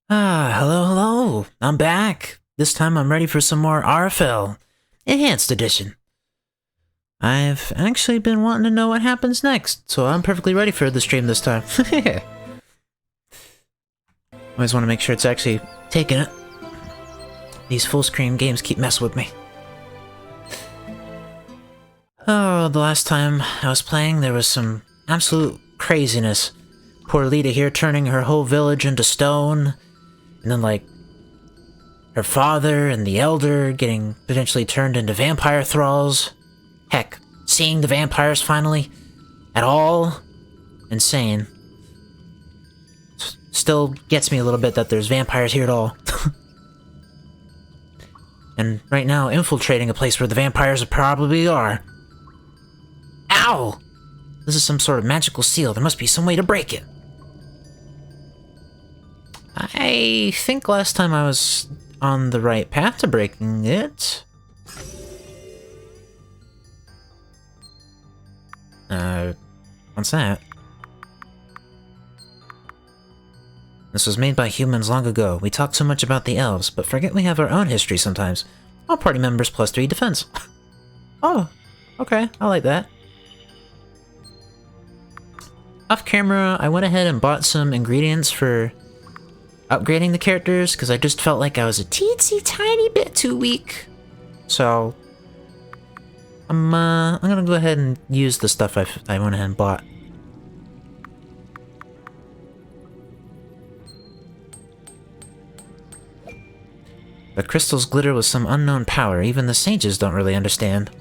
Hello. I'm back. This time I'm ready for some more RFL Enhanced Edition. I've actually been wanting to know what happens next, so I'm perfectly ready for the stream this time. Always want to make sure it's actually taking it. These full-screen games keep messing with me. Oh, the last time I was playing, there was some absolute craziness. Poor Lita here turning her whole village into stone. And then, like, her father and the elder getting potentially turned into vampire thralls. Heck, seeing the vampires finally at all. Insane. Still gets me a little bit that there's vampires here at all. And right now, infiltrating a place where the vampires probably are. Ow! This is some sort of magical seal. There must be some way to break it. I think last time I was on the right path to breaking it. What's that? This was made by humans long ago. We talk so much about the elves, but forget we have our own history sometimes. All party members plus 3 defense. Oh, okay, I like that. Off camera, I went ahead and bought some ingredients for upgrading the characters, because I just felt like I was a teensy tiny bit too weak. So, I'm gonna go ahead and use the stuff I went ahead and bought. The crystals glitter with some unknown power, even the sages don't really understand.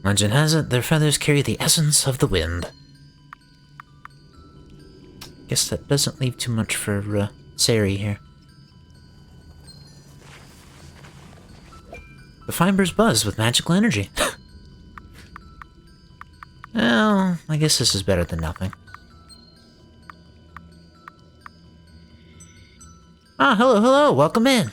Legend has it, their feathers carry the essence of the wind. Guess that doesn't leave too much for, Sari here. The fibers buzz with magical energy. Well, I guess this is better than nothing. Ah, hello, welcome in!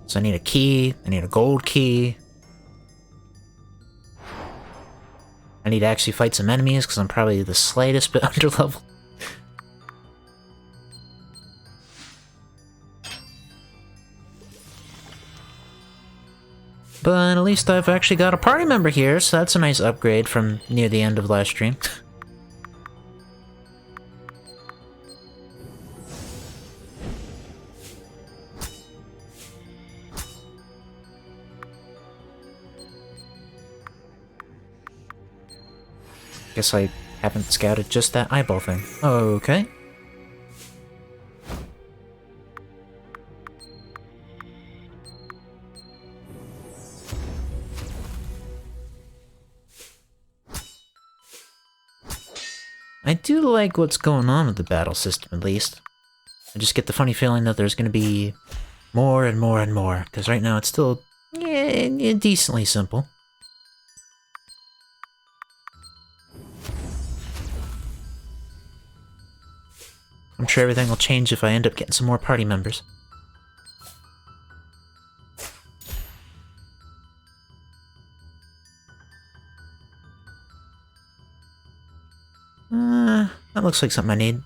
So I need a key, I need a gold key. I need to actually fight some enemies, because I'm probably the slightest bit underleveled. But at least I've actually got a party member here, so that's a nice upgrade from near the end of last stream. Guess I haven't scouted just that eyeball thing. Okay. I do like what's going on with the battle system, at least. I just get the funny feeling that there's gonna be more and more and more, because right now it's still decently simple. I'm sure everything will change if I end up getting some more party members. That looks like something I need.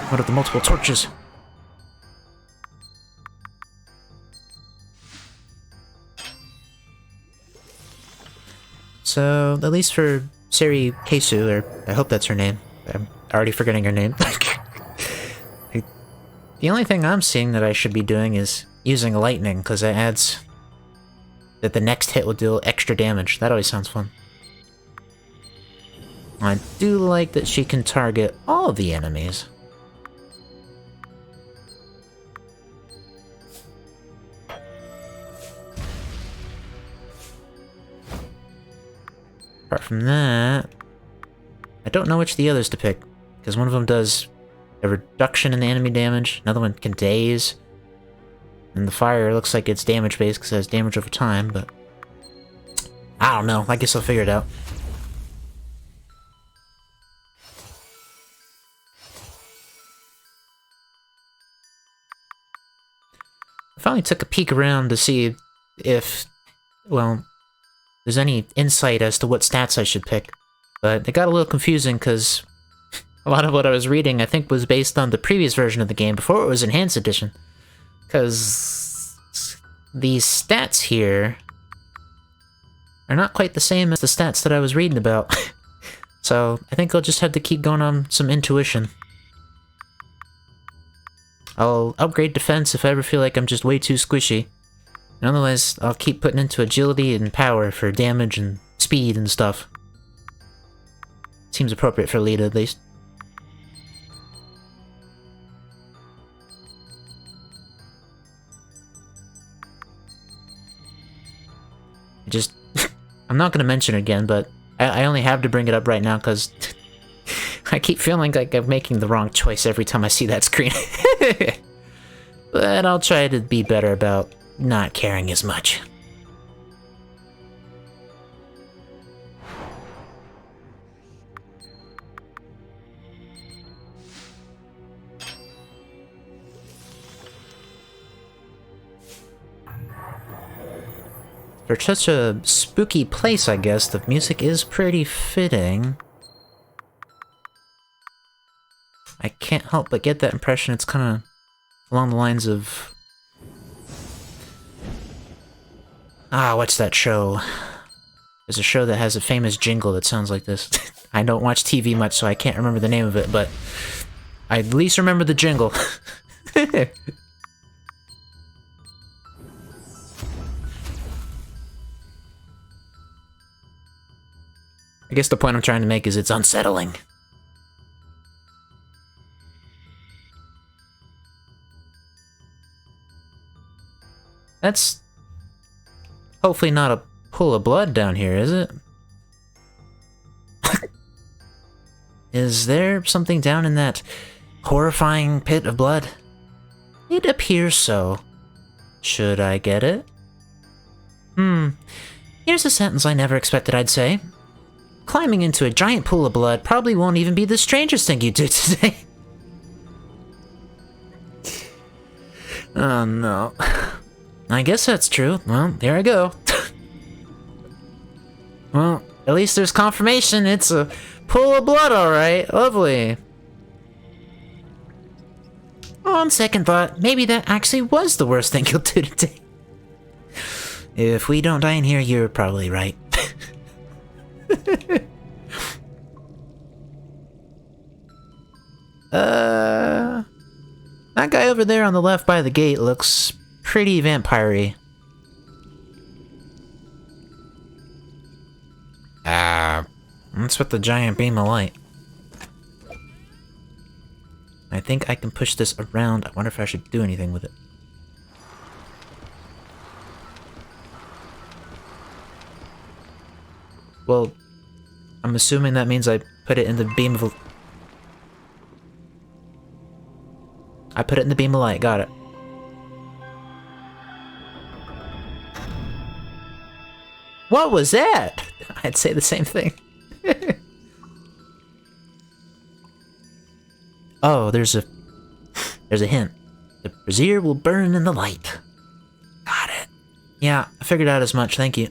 What are the multiple torches? So, at least for Sari Keisu, or I hope that's her name. I'm already forgetting her name. The only thing I'm seeing that I should be doing is using lightning, because it adds that the next hit will deal extra damage. That always sounds fun. I do like that she can target all the enemies. Apart from that, I don't know which of the others to pick, because one of them does a reduction in the enemy damage, another one can daze, and the fire looks like it's damage-based because it has damage over time, but I don't know, I guess I'll figure it out. I finally took a peek around to see if, well, there's any insight as to what stats I should pick. But it got a little confusing because a lot of what I was reading I think was based on the previous version of the game before it was Enhanced Edition. Because these stats here are not quite the same as the stats that I was reading about. So I think I'll just have to keep going on some intuition. I'll upgrade defense if I ever feel like I'm just way too squishy. And otherwise, I'll keep putting into agility and power for damage and speed and stuff. Seems appropriate for Lita, at least. Just... I'm not gonna mention it again, but I only have to bring it up right now because I keep feeling like I'm making the wrong choice every time I see that screen. But I'll try to be better about not caring as much. For such a spooky place, I guess, the music is pretty fitting. I can't help but get that impression it's kind of along the lines of... what's that show? There's a show that has a famous jingle that sounds like this. I don't watch TV much, so I can't remember the name of it, but I at least remember the jingle. I guess the point I'm trying to make is it's unsettling. That's hopefully not a pool of blood down here, is it? Is there something down in that horrifying pit of blood? It appears so. Should I get it? Here's a sentence I never expected I'd say. Climbing into a giant pool of blood probably won't even be the strangest thing you do today. Oh no. I guess that's true. Well, there I go. Well, at least there's confirmation it's a pool of blood, alright. Lovely. On second thought, maybe that actually was the worst thing you'll do today. If we don't die in here, you're probably right. That guy over there on the left by the gate looks pretty vampire-y. What's with the giant beam of light? I think I can push this around. I wonder if I should do anything with it. Well, I'm assuming that means I put it in the beam of... I put it in the beam of light, got it. What was that? I'd say the same thing. Oh, there's a hint. The brazier will burn in the light. Got it. Yeah, I figured out as much, thank you.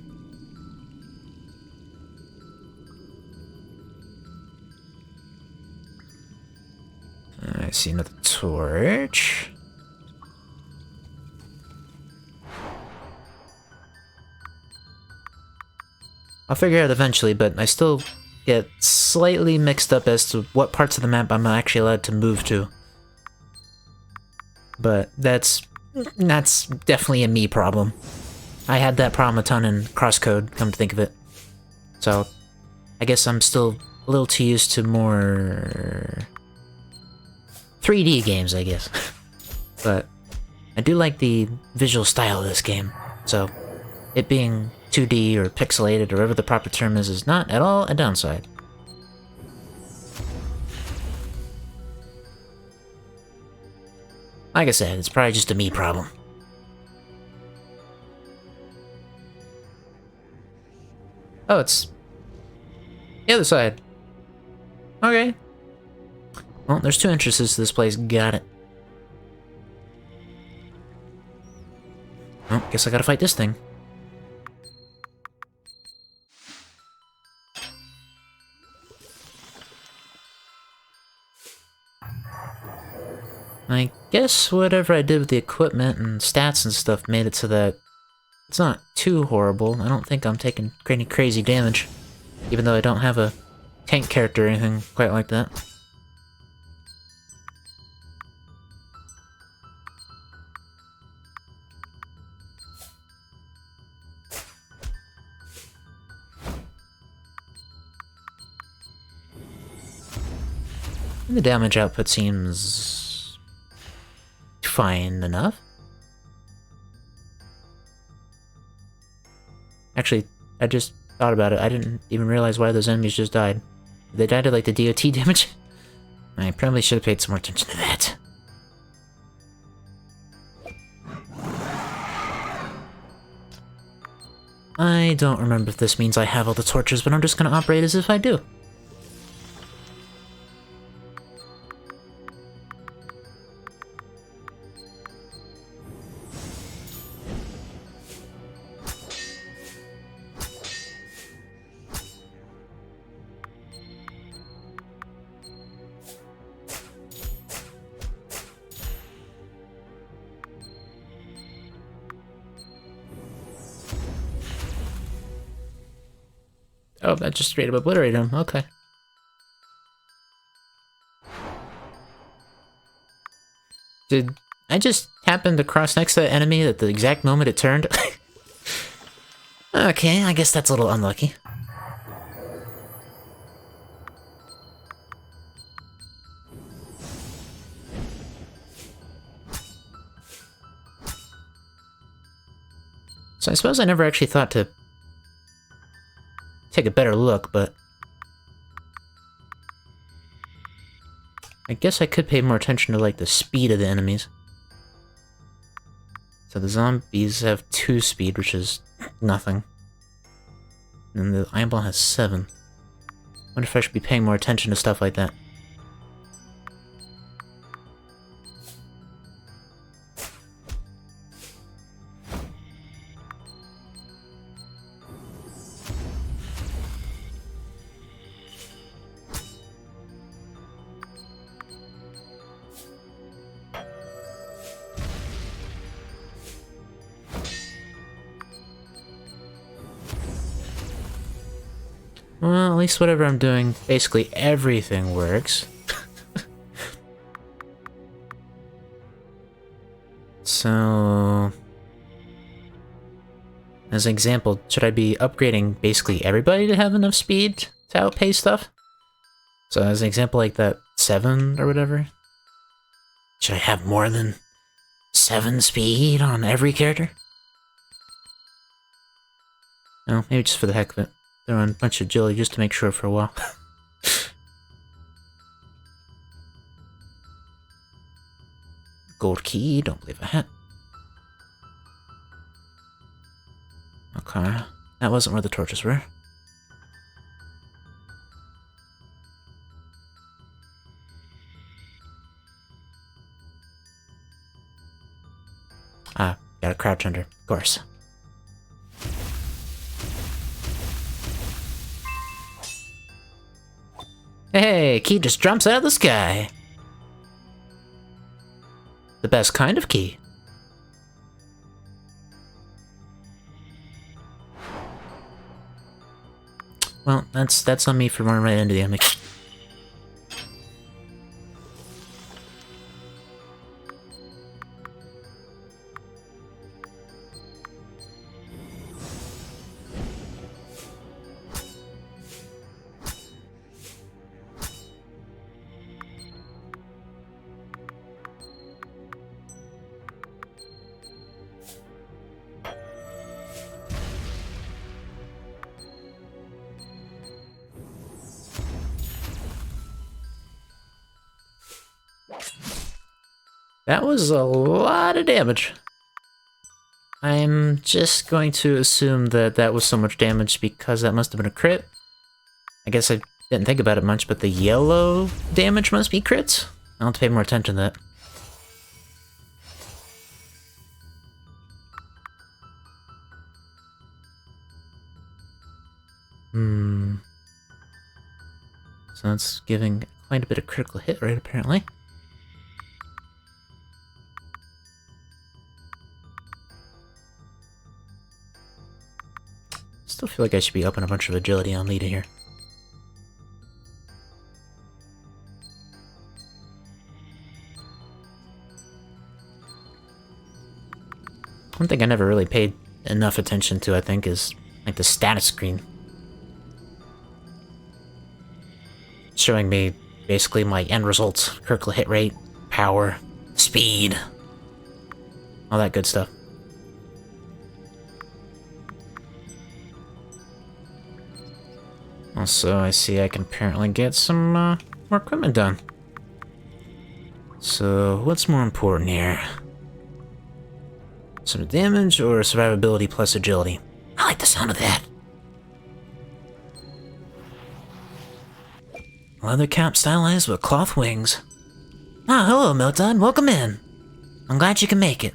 I see another torch. I'll figure it out eventually, but I still get slightly mixed up as to what parts of the map I'm actually allowed to move to. But that's definitely a me problem. I had that problem a ton in Crosscode, come to think of it. So, I guess I'm still a little too used to more 3D games, I guess. But I do like the visual style of this game, so it being 2D or pixelated or whatever the proper term is not at all a downside. Like I said, it's probably just a me problem. Oh, it's the other side. Okay. Well, there's two entrances to this place. Got it. Oh, guess I gotta fight this thing. I guess whatever I did with the equipment and stats and stuff made it so that it's not too horrible. I don't think I'm taking any crazy damage, even though I don't have a tank character or anything quite like that. And the damage output seems fine enough. Actually, I just thought about it. I didn't even realize why those enemies just died. They died to like the DOT damage? I probably should have paid some more attention to that. I don't remember if this means I have all the torches, but I'm just gonna operate as if I do. Oh, that just straight up obliterated him. Okay. Did I just happen to cross next to that enemy at the exact moment it turned? Okay, I guess that's a little unlucky. So I suppose I never actually thought to take a better look, but I guess I could pay more attention to, like, the speed of the enemies. So the zombies have 2 speed, which is nothing. And the Iron Ball has 7. I wonder if I should be paying more attention to stuff like that. Well, at least whatever I'm doing, basically everything works. So, as an example, should I be upgrading basically everybody to have enough speed to outpace stuff? So as an example, like that 7 or whatever, should I have more than 7 speed on every character? No, maybe just for the heck of it. Throw on a bunch of agility just to make sure for a while. Gold key, don't believe I had. Okay, that wasn't where the torches were. Ah, gotta crouch under, of course. Hey, key just jumps out of the sky. The best kind of key. Well, that's on me for running right into the enemy. That was a lot of damage. I'm just going to assume that that was so much damage because that must have been a crit. I guess I didn't think about it much, but the yellow damage must be crits? I'll have to pay more attention to that. Hmm. So that's giving quite a bit of critical hit rate, apparently. Still feel like I should be upping a bunch of agility on Lita here. One thing I never really paid enough attention to, I think, is like the status screen. Showing me basically my end results. Critical hit rate, power, speed, all that good stuff. Also, I see I can apparently get some more equipment done. So, what's more important here? Some damage or survivability plus agility? I like the sound of that. Leather cap stylized with cloth wings. Ah, hello, Milton. Welcome in. I'm glad you can make it.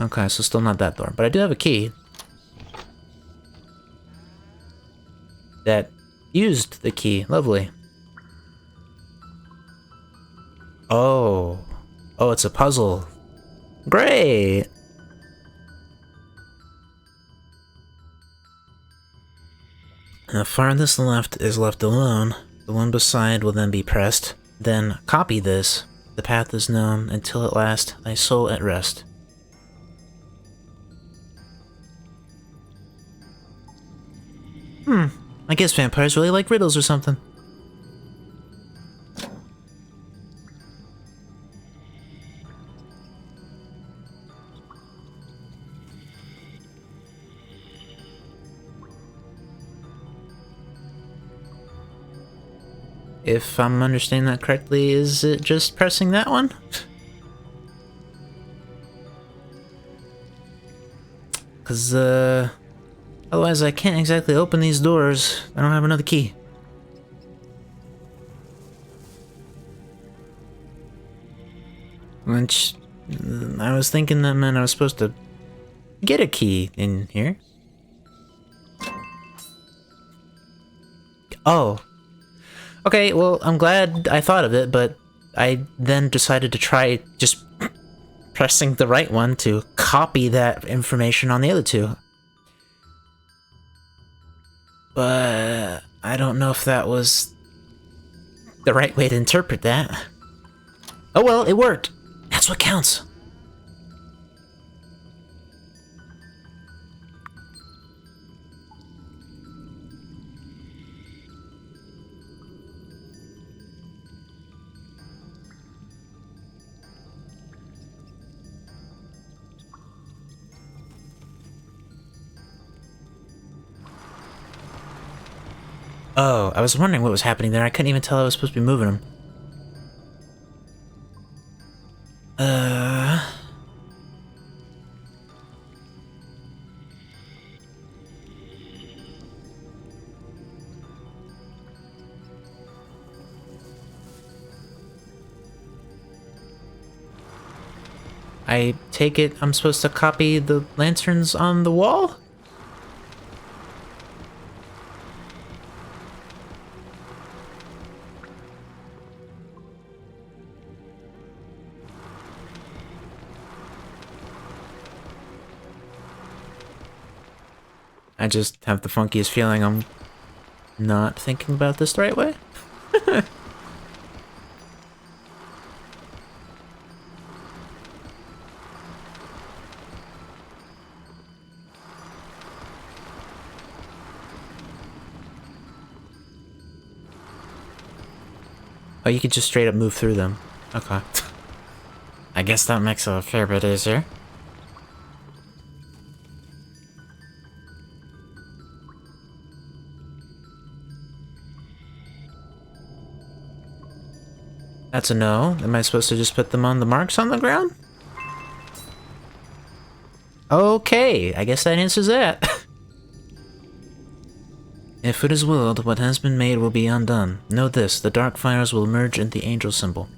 Okay, so still not that door, but I do have a key that used the key. Lovely. Oh. Oh, it's a puzzle. Great! The farthest left is left alone. The one beside will then be pressed. Then copy this. The path is known until at last thy soul at rest. I guess vampires really like riddles or something. If I'm understanding that correctly, is it just pressing that one? Because, otherwise I can't exactly open these doors. I don't have another key. Which, I was thinking that meant I was supposed to get a key in here. Oh. Okay, well, I'm glad I thought of it, but I then decided to try just pressing the right one to copy that information on the other two. But I don't know if that was the right way to interpret that. Oh well, it worked. That's what counts. Oh, I was wondering what was happening there. I couldn't even tell I was supposed to be moving them. I take it I'm supposed to copy the lanterns on the wall? I just have the funkiest feeling I'm not thinking about this the right way. Oh, you can just straight up move through them. Okay. I guess that makes it a fair bit easier. That's a no. Am I supposed to just put them on the marks on the ground? Okay, I guess that answers that. If it is willed, what has been made will be undone. Know this, the dark fires will emerge in the angel symbol.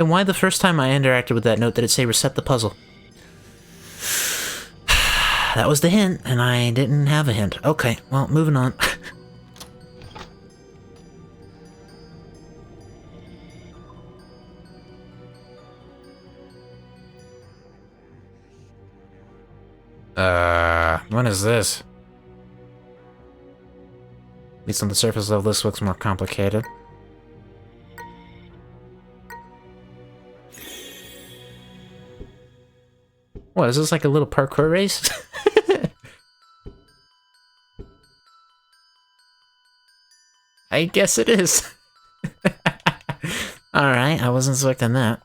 Then why the first time I interacted with that note did it say reset the puzzle? That was the hint, and I didn't have a hint. Okay, well, moving on. What is this? At least on the surface level, this looks more complicated. What, is this like a little parkour race? I guess it is. Alright, I wasn't expecting that.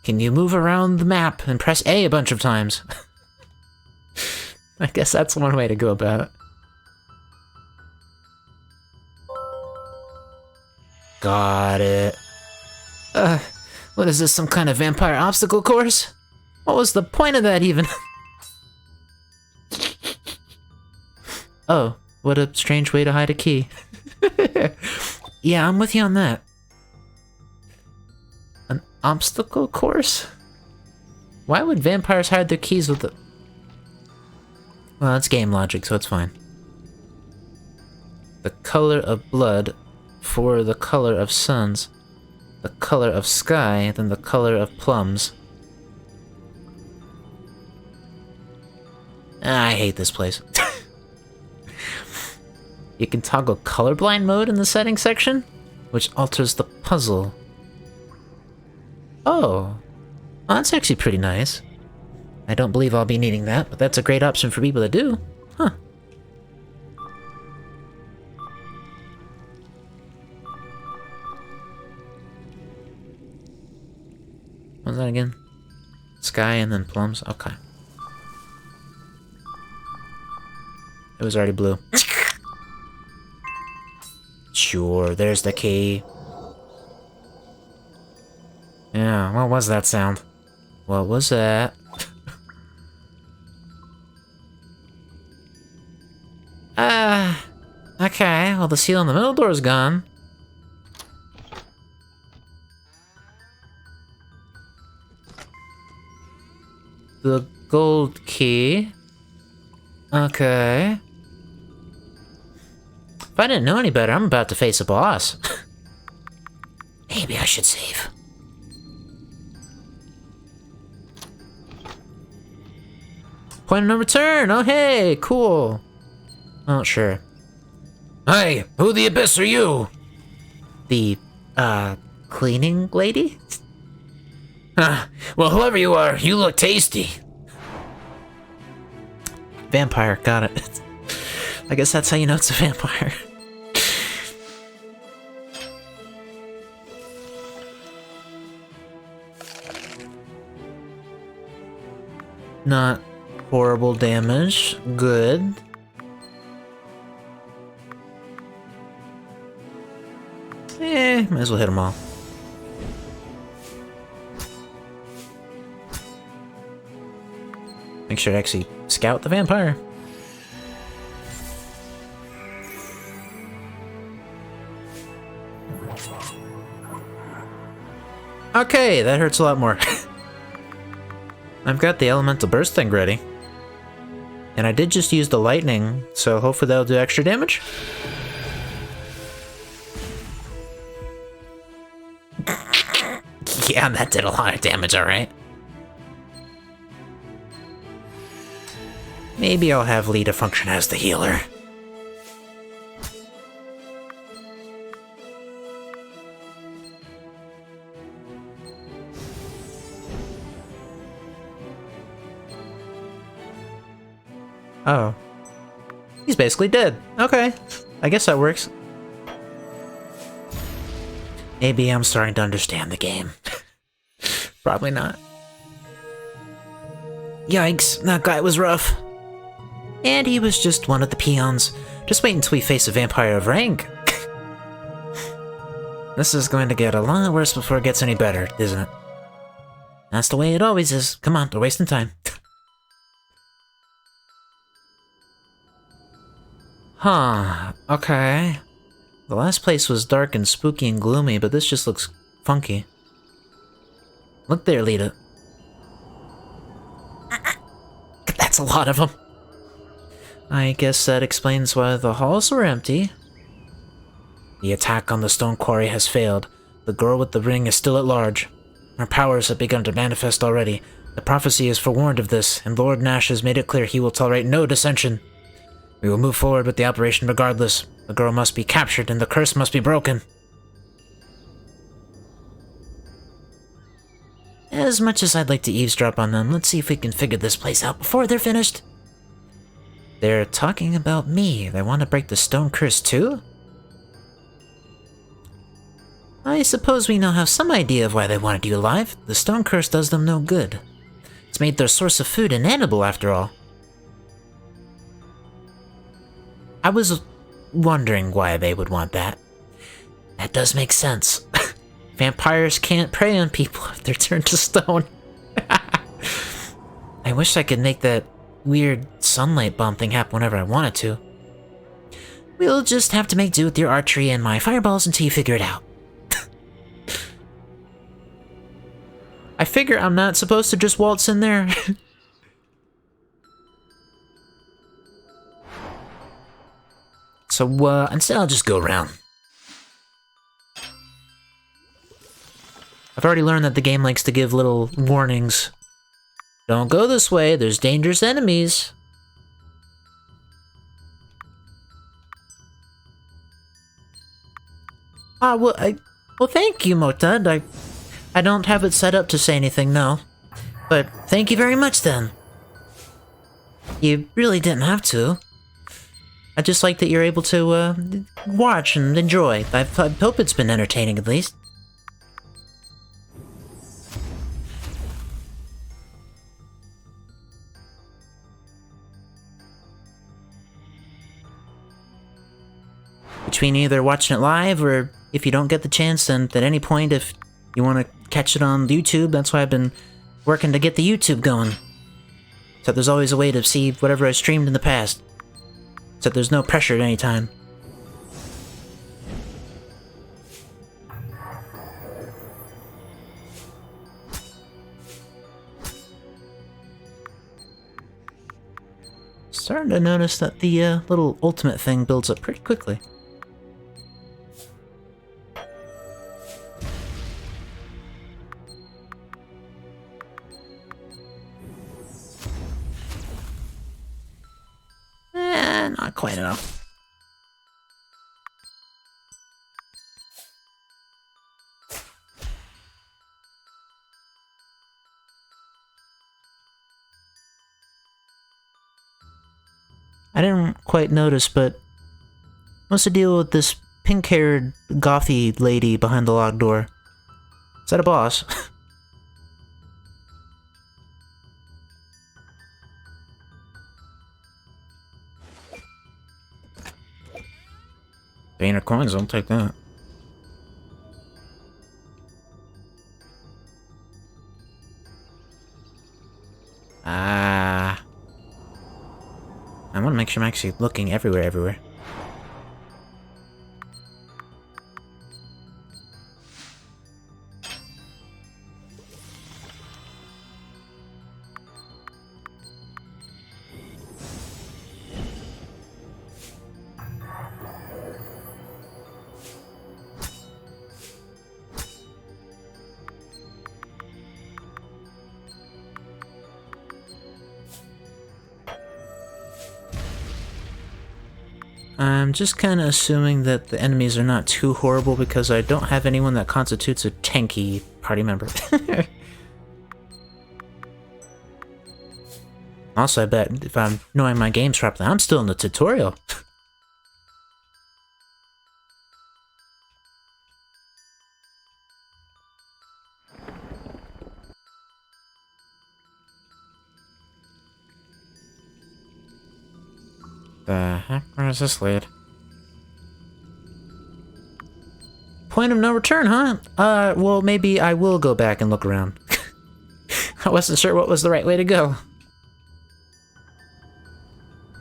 Can you move around the map and press A bunch of times? I guess that's one way to go about it. Got it. What is this, some kind of vampire obstacle course? What was the point of that even? Oh, what a strange way to hide a key. Yeah, I'm with you on that. An obstacle course? Why would vampires hide their keys with the... Well, that's game logic, so it's fine. The color of blood for the color of suns. The color of sky, then the color of plums. I hate this place. You can toggle Colorblind Mode in the settings section, which alters the puzzle. Oh, well, that's actually pretty nice. I don't believe I'll be needing that, but that's a great option for people that do. Huh. What was that again? Sky and then plums? Okay. It was already blue. Sure, there's the key. Yeah, what was that sound? What was that? Okay, well the seal on the middle door is gone. The gold key. Okay. If I didn't know any better, I'm about to face a boss. Maybe I should save. Point of no return! Oh hey, cool. Oh, sure. Hey, who the abyss are you? The, cleaning lady? Well, whoever you are, you look tasty. Vampire, got it. I guess that's how you know it's a vampire. Not horrible damage. Good. Might as well hit them all. Make sure to actually scout the vampire. Okay, that hurts a lot more. I've got the elemental burst thing ready. And I did just use the lightning, so hopefully that'll do extra damage. Yeah, that did a lot of damage, alright. Maybe I'll have Lita function as the healer. Oh. He's basically dead. Okay. I guess that works. Maybe I'm starting to understand the game. Probably not. Yikes, that guy was rough. And he was just one of the peons. Just wait until we face a vampire of rank. This is going to get a lot worse before it gets any better, isn't it? That's the way it always is. Come on, we're wasting time. Huh, okay. The last place was dark and spooky and gloomy, but this just looks funky. Look there, Lita. That's a lot of them. I guess that explains why the halls were empty. The attack on the stone quarry has failed. The girl with the ring is still at large. Her powers have begun to manifest already. The prophecy is forewarned of this, and Lord Nash has made it clear he will tolerate no dissension. We will move forward with the operation regardless. The girl must be captured and the curse must be broken. As much as I'd like to eavesdrop on them, let's see if we can figure this place out before they're finished. They're talking about me. They want to break the stone curse too? I suppose we now have some idea of why they wanted you alive. The stone curse does them no good. It's made their source of food inedible after all. I was wondering why they would want that. That does make sense. Vampires can't prey on people if they're turned to stone. I wish I could make that weird sunlight bomb thing happen whenever I wanted to. We'll just have to make do with your archery and my fireballs until you figure it out. I figure I'm not supposed to just waltz in there. So, instead I'll just go around. I've already learned that the game likes to give little warnings. Don't go this way, there's dangerous enemies. Well, thank you, Motad. I don't have it set up to say anything, no. But thank you very much, then. You really didn't have to. I just like that you're able to, watch and enjoy. I hope it's been entertaining, at least. Between either watching it live, or if you don't get the chance, then at any point, if you want to catch it on YouTube, that's why I've been working to get the YouTube going. So there's always a way to see whatever I streamed in the past. So there's no pressure at any time. Starting to notice that the little ultimate thing builds up pretty quickly. Not quite enough. I didn't quite notice, but what's the deal with this pink-haired, gothy lady behind the locked door? Is that a boss? Painter coins, I'll take that. I want to make sure I'm actually looking everywhere. I'm just kind of assuming that the enemies are not too horrible because I don't have anyone that constitutes a tanky party member. Also, I bet if I'm knowing my games properly, I'm still in the tutorial. The heck? Where does this lead? Point of no return, huh? Well, maybe I will go back and look around. I wasn't sure what was the right way to go.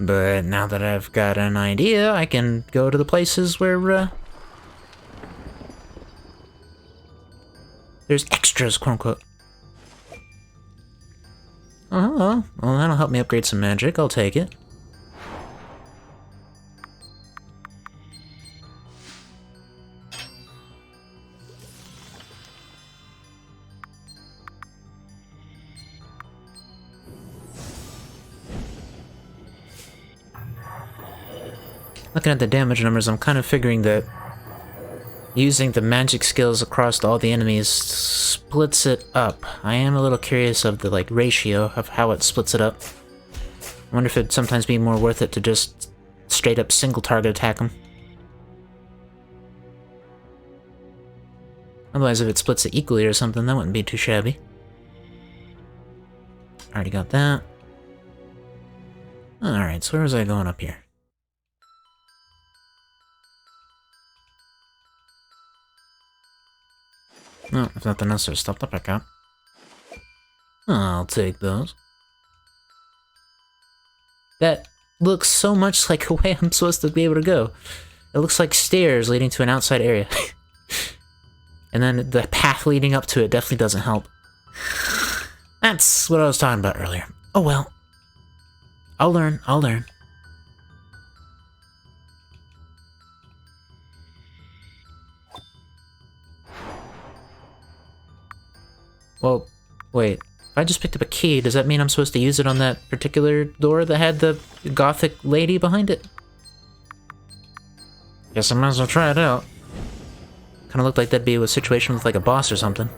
But now that I've got an idea, I can go to the places where, There's extras, quote-unquote. Oh, hello. Well, that'll help me upgrade some magic. I'll take it. Looking at the damage numbers, I'm kind of figuring that using the magic skills across all the enemies splits it up. I am a little curious of the, like, ratio of how it splits it up. I wonder if it'd sometimes be more worth it to just straight up single target attack them. Otherwise, if it splits it equally or something, that wouldn't be too shabby. Already got that. Alright, so where was I going up here? No, if nothing else, there's stuff to pick up. I'll take those. That looks so much like a way I'm supposed to be able to go. It looks like stairs leading to an outside area. And then the path leading up to it definitely doesn't help. That's what I was talking about earlier. Oh well. I'll learn, I'll learn. Well, wait. If I just picked up a key, does that mean I'm supposed to use it on that particular door that had the gothic lady behind it? Guess I might as well try it out. Kinda looked like that'd be a situation with like a boss or something.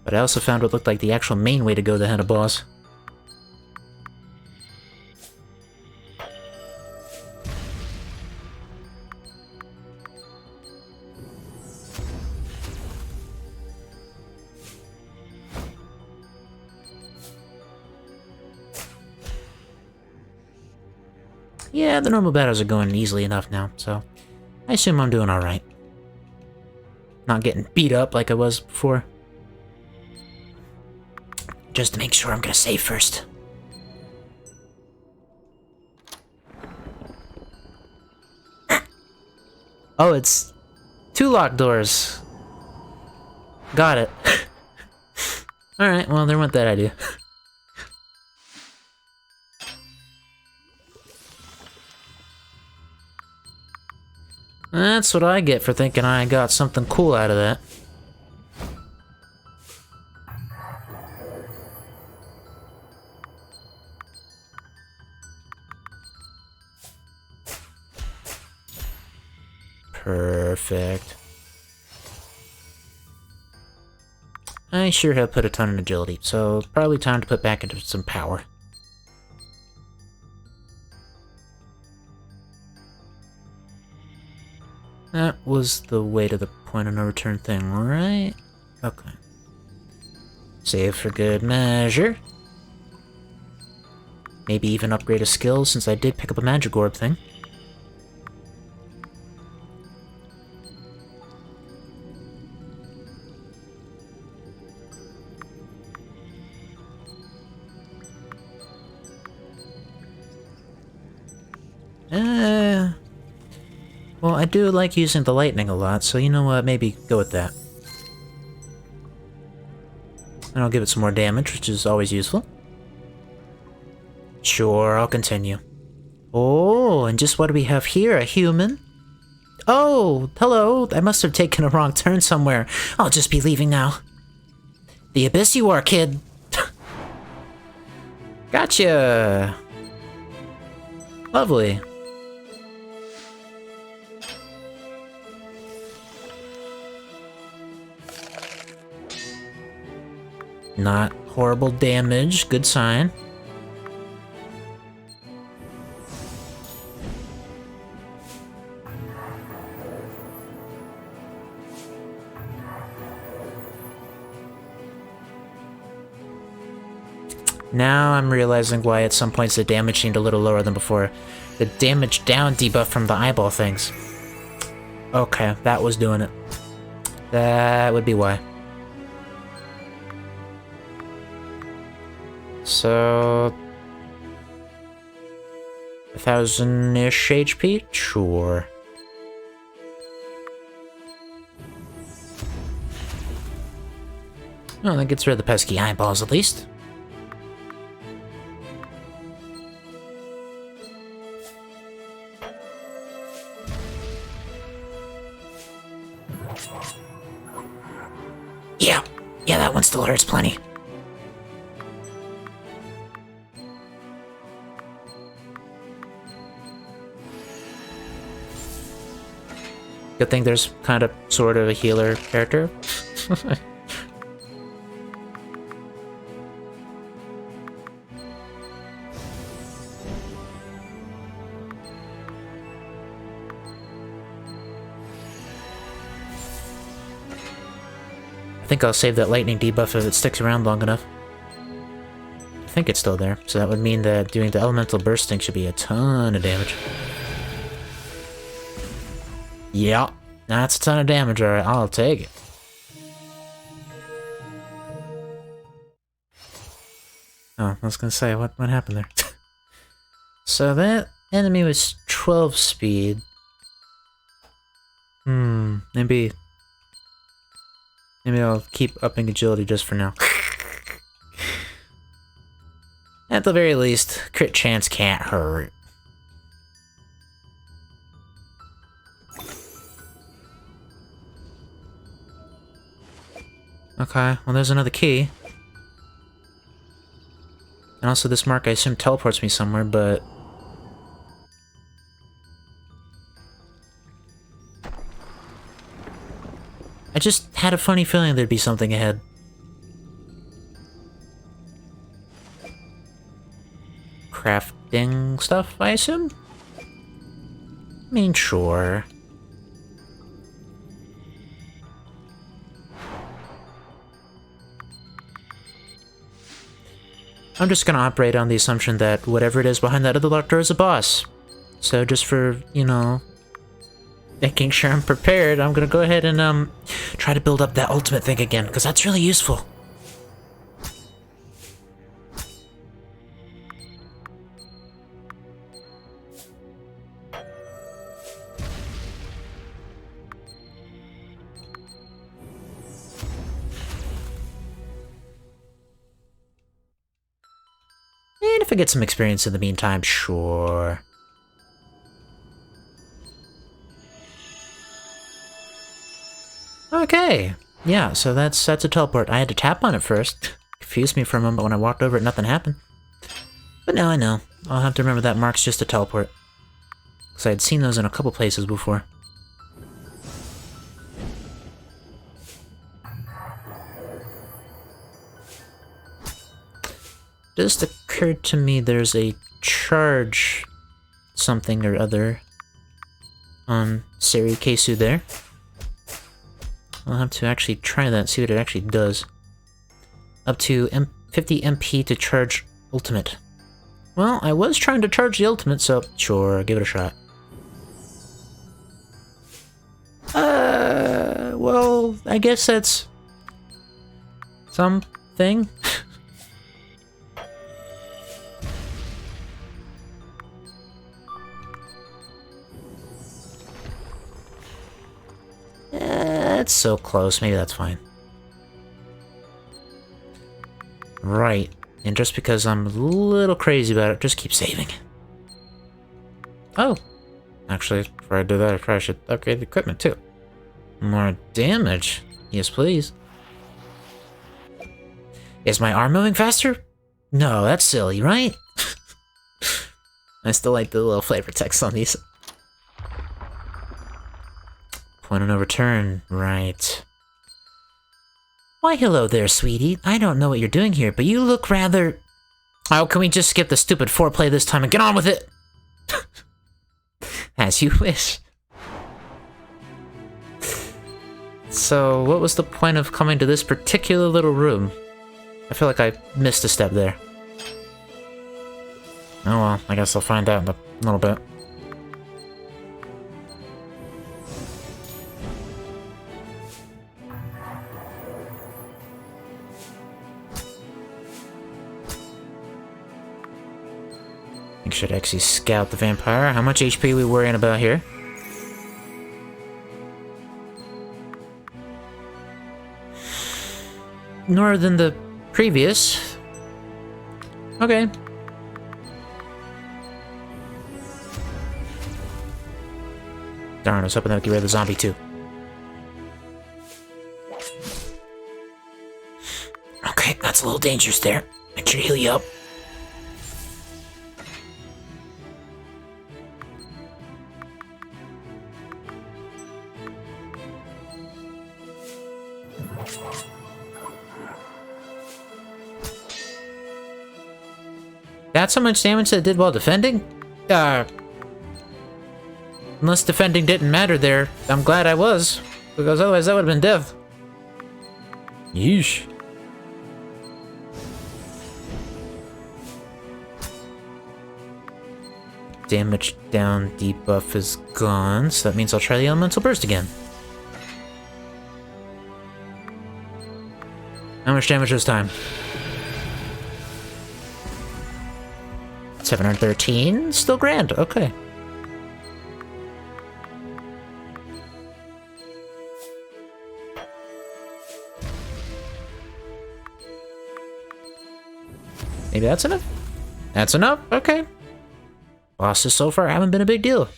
But I also found what looked like the actual main way to go that had a boss. Yeah, the normal battles are going easily enough now, so I assume I'm doing alright. Not getting beat up like I was before. Just to make sure, I'm gonna save first. Oh, it's 2 locked doors. Got it. Alright, well, there went that idea. That's what I get for thinking I got something cool out of that. Perfect. I sure have put a ton in agility, so probably time to put back into some power. That was the way to the point of no return thing, right? Okay. Save for good measure. Maybe even upgrade a skill since I did pick up a magic orb thing. Well, I do like using the lightning a lot, so you know what, maybe go with that. And I'll give it some more damage, which is always useful. Sure, I'll continue. Oh, and just what do we have here? A human? Oh, hello. I must have taken a wrong turn somewhere. I'll just be leaving now. The abyss you are, kid. Gotcha. Lovely. Not horrible damage, good sign. Now I'm realizing why at some points the damage seemed a little lower than before. The damage down debuff from the eyeball things. Okay, that was doing it. That would be why. So... 1000-ish HP? Sure. Well, that gets rid of the pesky eyeballs at least. Yeah, that one still hurts plenty. Good thing there's kind of sort of a healer character. I think I'll save that lightning debuff if it sticks around long enough. I think it's still there, so that would mean that doing the elemental bursting should be a ton of damage. Yeah, that's a ton of damage, alright, I'll take it. Oh, I was gonna say, what happened there? So that enemy was 12 speed. Maybe I'll keep upping agility just for now. At the very least, crit chance can't hurt. Okay, well there's another key. And also this mark I assume teleports me somewhere, but... I just had a funny feeling there'd be something ahead. Crafting stuff, I assume? I mean, sure. I'm just gonna operate on the assumption that whatever it is behind that other locked door is a boss. So just for, you know, making sure I'm prepared, I'm gonna go ahead and try to build up that ultimate thing again, because that's really useful. And if I get some experience in the meantime, sure. Okay, yeah, so that's a teleport. I had to tap on it first. Confused me for a moment, but when I walked over it, nothing happened. But now I know. I'll have to remember that mark's just a teleport. Because I had seen those in a couple places before. Just occurred to me there's a charge something or other on Serikesu there. I'll have to actually try that, see what it actually does. Up to 50 MP to charge ultimate. Well, I was trying to charge the ultimate, so sure, give it a shot. Well, I guess that's something. It's so close, maybe that's fine. Right, and just because I'm a little crazy about it, just keep saving. Oh, actually, before I do that, I probably should upgrade the equipment too. More damage? Yes, please. Is my arm moving faster? No, that's silly, right? I still like the little flavor text on these. Point of no return, right. Why, hello there, sweetie. I don't know what you're doing here, but you look rather... Oh, can we just skip the stupid foreplay this time and get on with it? As you wish. So, what was the point of coming to this particular little room? I feel like I missed a step there. Oh well, I guess I'll find out in a little bit. I should actually scout the vampire. How much HP are we worrying about here? more than the previous. Okay. Darn, I was hoping that would get rid of the zombie too. Okay, that's a little dangerous there. Make sure to heal you up. That's how much damage that did while defending? Unless defending didn't matter there, I'm glad I was. Because otherwise that would have been death. Yeesh. Damage down debuff is gone, so that means I'll try the elemental burst again. How much damage this time? 713? Still grand, okay. Maybe that's enough? That's enough? Okay. Bosses so far haven't been a big deal.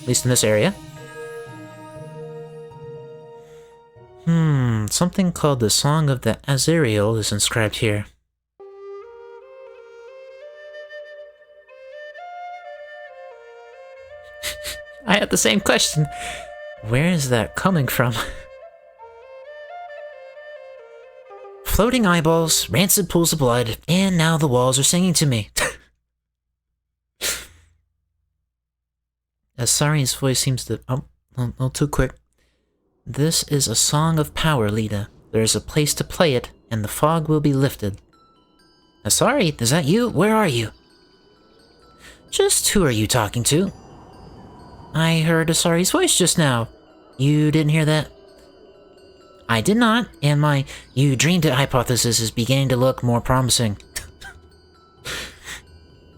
At least in this area. Something called the Song of the Azariel is inscribed here. I had the same question. Where is that coming from? Floating eyeballs, rancid pools of blood, and now the walls are singing to me. Asari's voice seems to... Oh, too quick. This is a song of power, Lita. There is a place to play it, and the fog will be lifted. Asari, is that you? Where are you? Just who are you talking to? I heard Asari's voice just now. You didn't hear that? I did not, and my "you dreamed it" hypothesis is beginning to look more promising.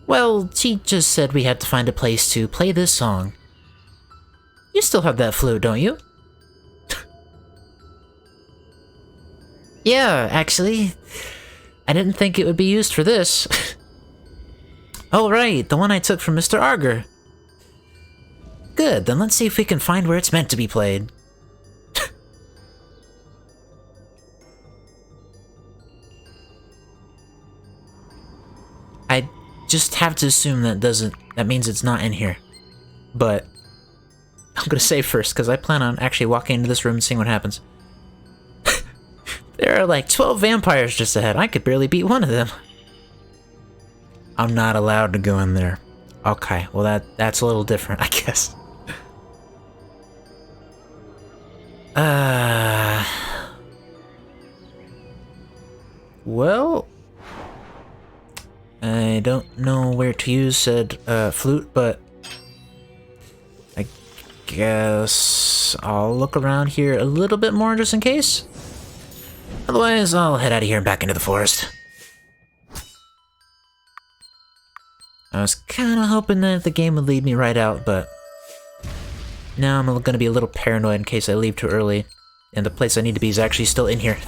Well, she just said we had to find a place to play this song. You still have that flute, don't you? Yeah, actually. I didn't think it would be used for this. Oh right, the one I took from Mr. Arger. Good, then let's see if we can find where it's meant to be played. I just have to assume that means it's not in here. But I'm gonna save first, because I plan on actually walking into this room and seeing what happens. There are like 12 vampires just ahead. I could barely beat one of them. I'm not allowed to go in there. Okay, well that's a little different, I guess. Well, I don't know where to use said flute, but I guess I'll look around here a little bit more just in case. Otherwise, I'll head out of here and back into the forest. I was kind of hoping that the game would lead me right out, but now I'm going to be a little paranoid in case I leave too early, and the place I need to be is actually still in here.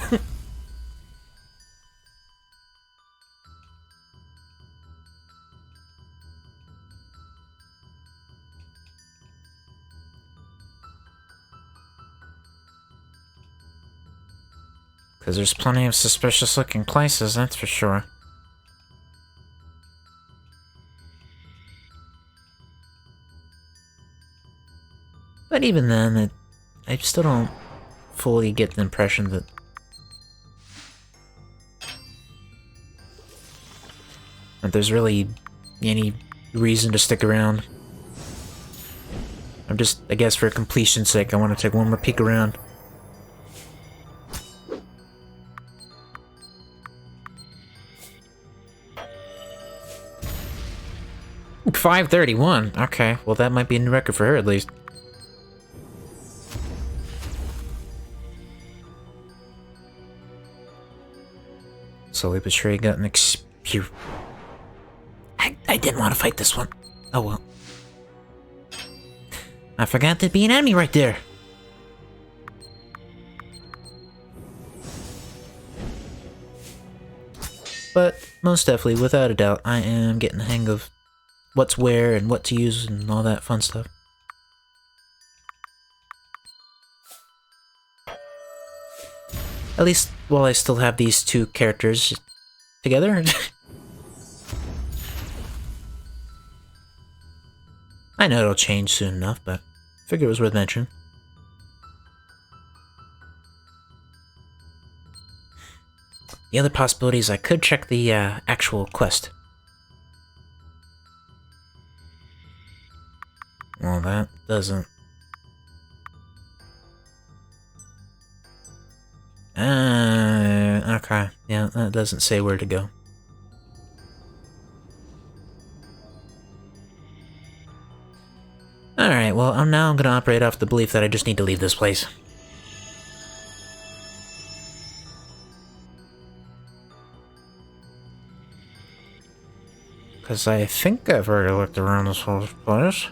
Because there's plenty of suspicious-looking places, that's for sure. But even then, I still don't fully get the impression that there's really any reason to stick around. I'm just, I guess for completion's sake, I want to take one more peek around. .531. Okay, well that might be a new record for her at least. Slowly but surely got an I didn't want to fight this one. Oh well. I forgot there'd be an enemy right there. but most definitely, without a doubt, I am getting the hang of what's where and what to use and all that fun stuff. At least while I still have these two characters together. I know it'll change soon enough, but I figured it was worth mentioning. The other possibility is I could check the actual quest. Well, that doesn't... okay. Yeah, that doesn't say where to go. Alright, well, I'm gonna operate off the belief that I just need to leave this place. Because I think I've already looked around this whole place.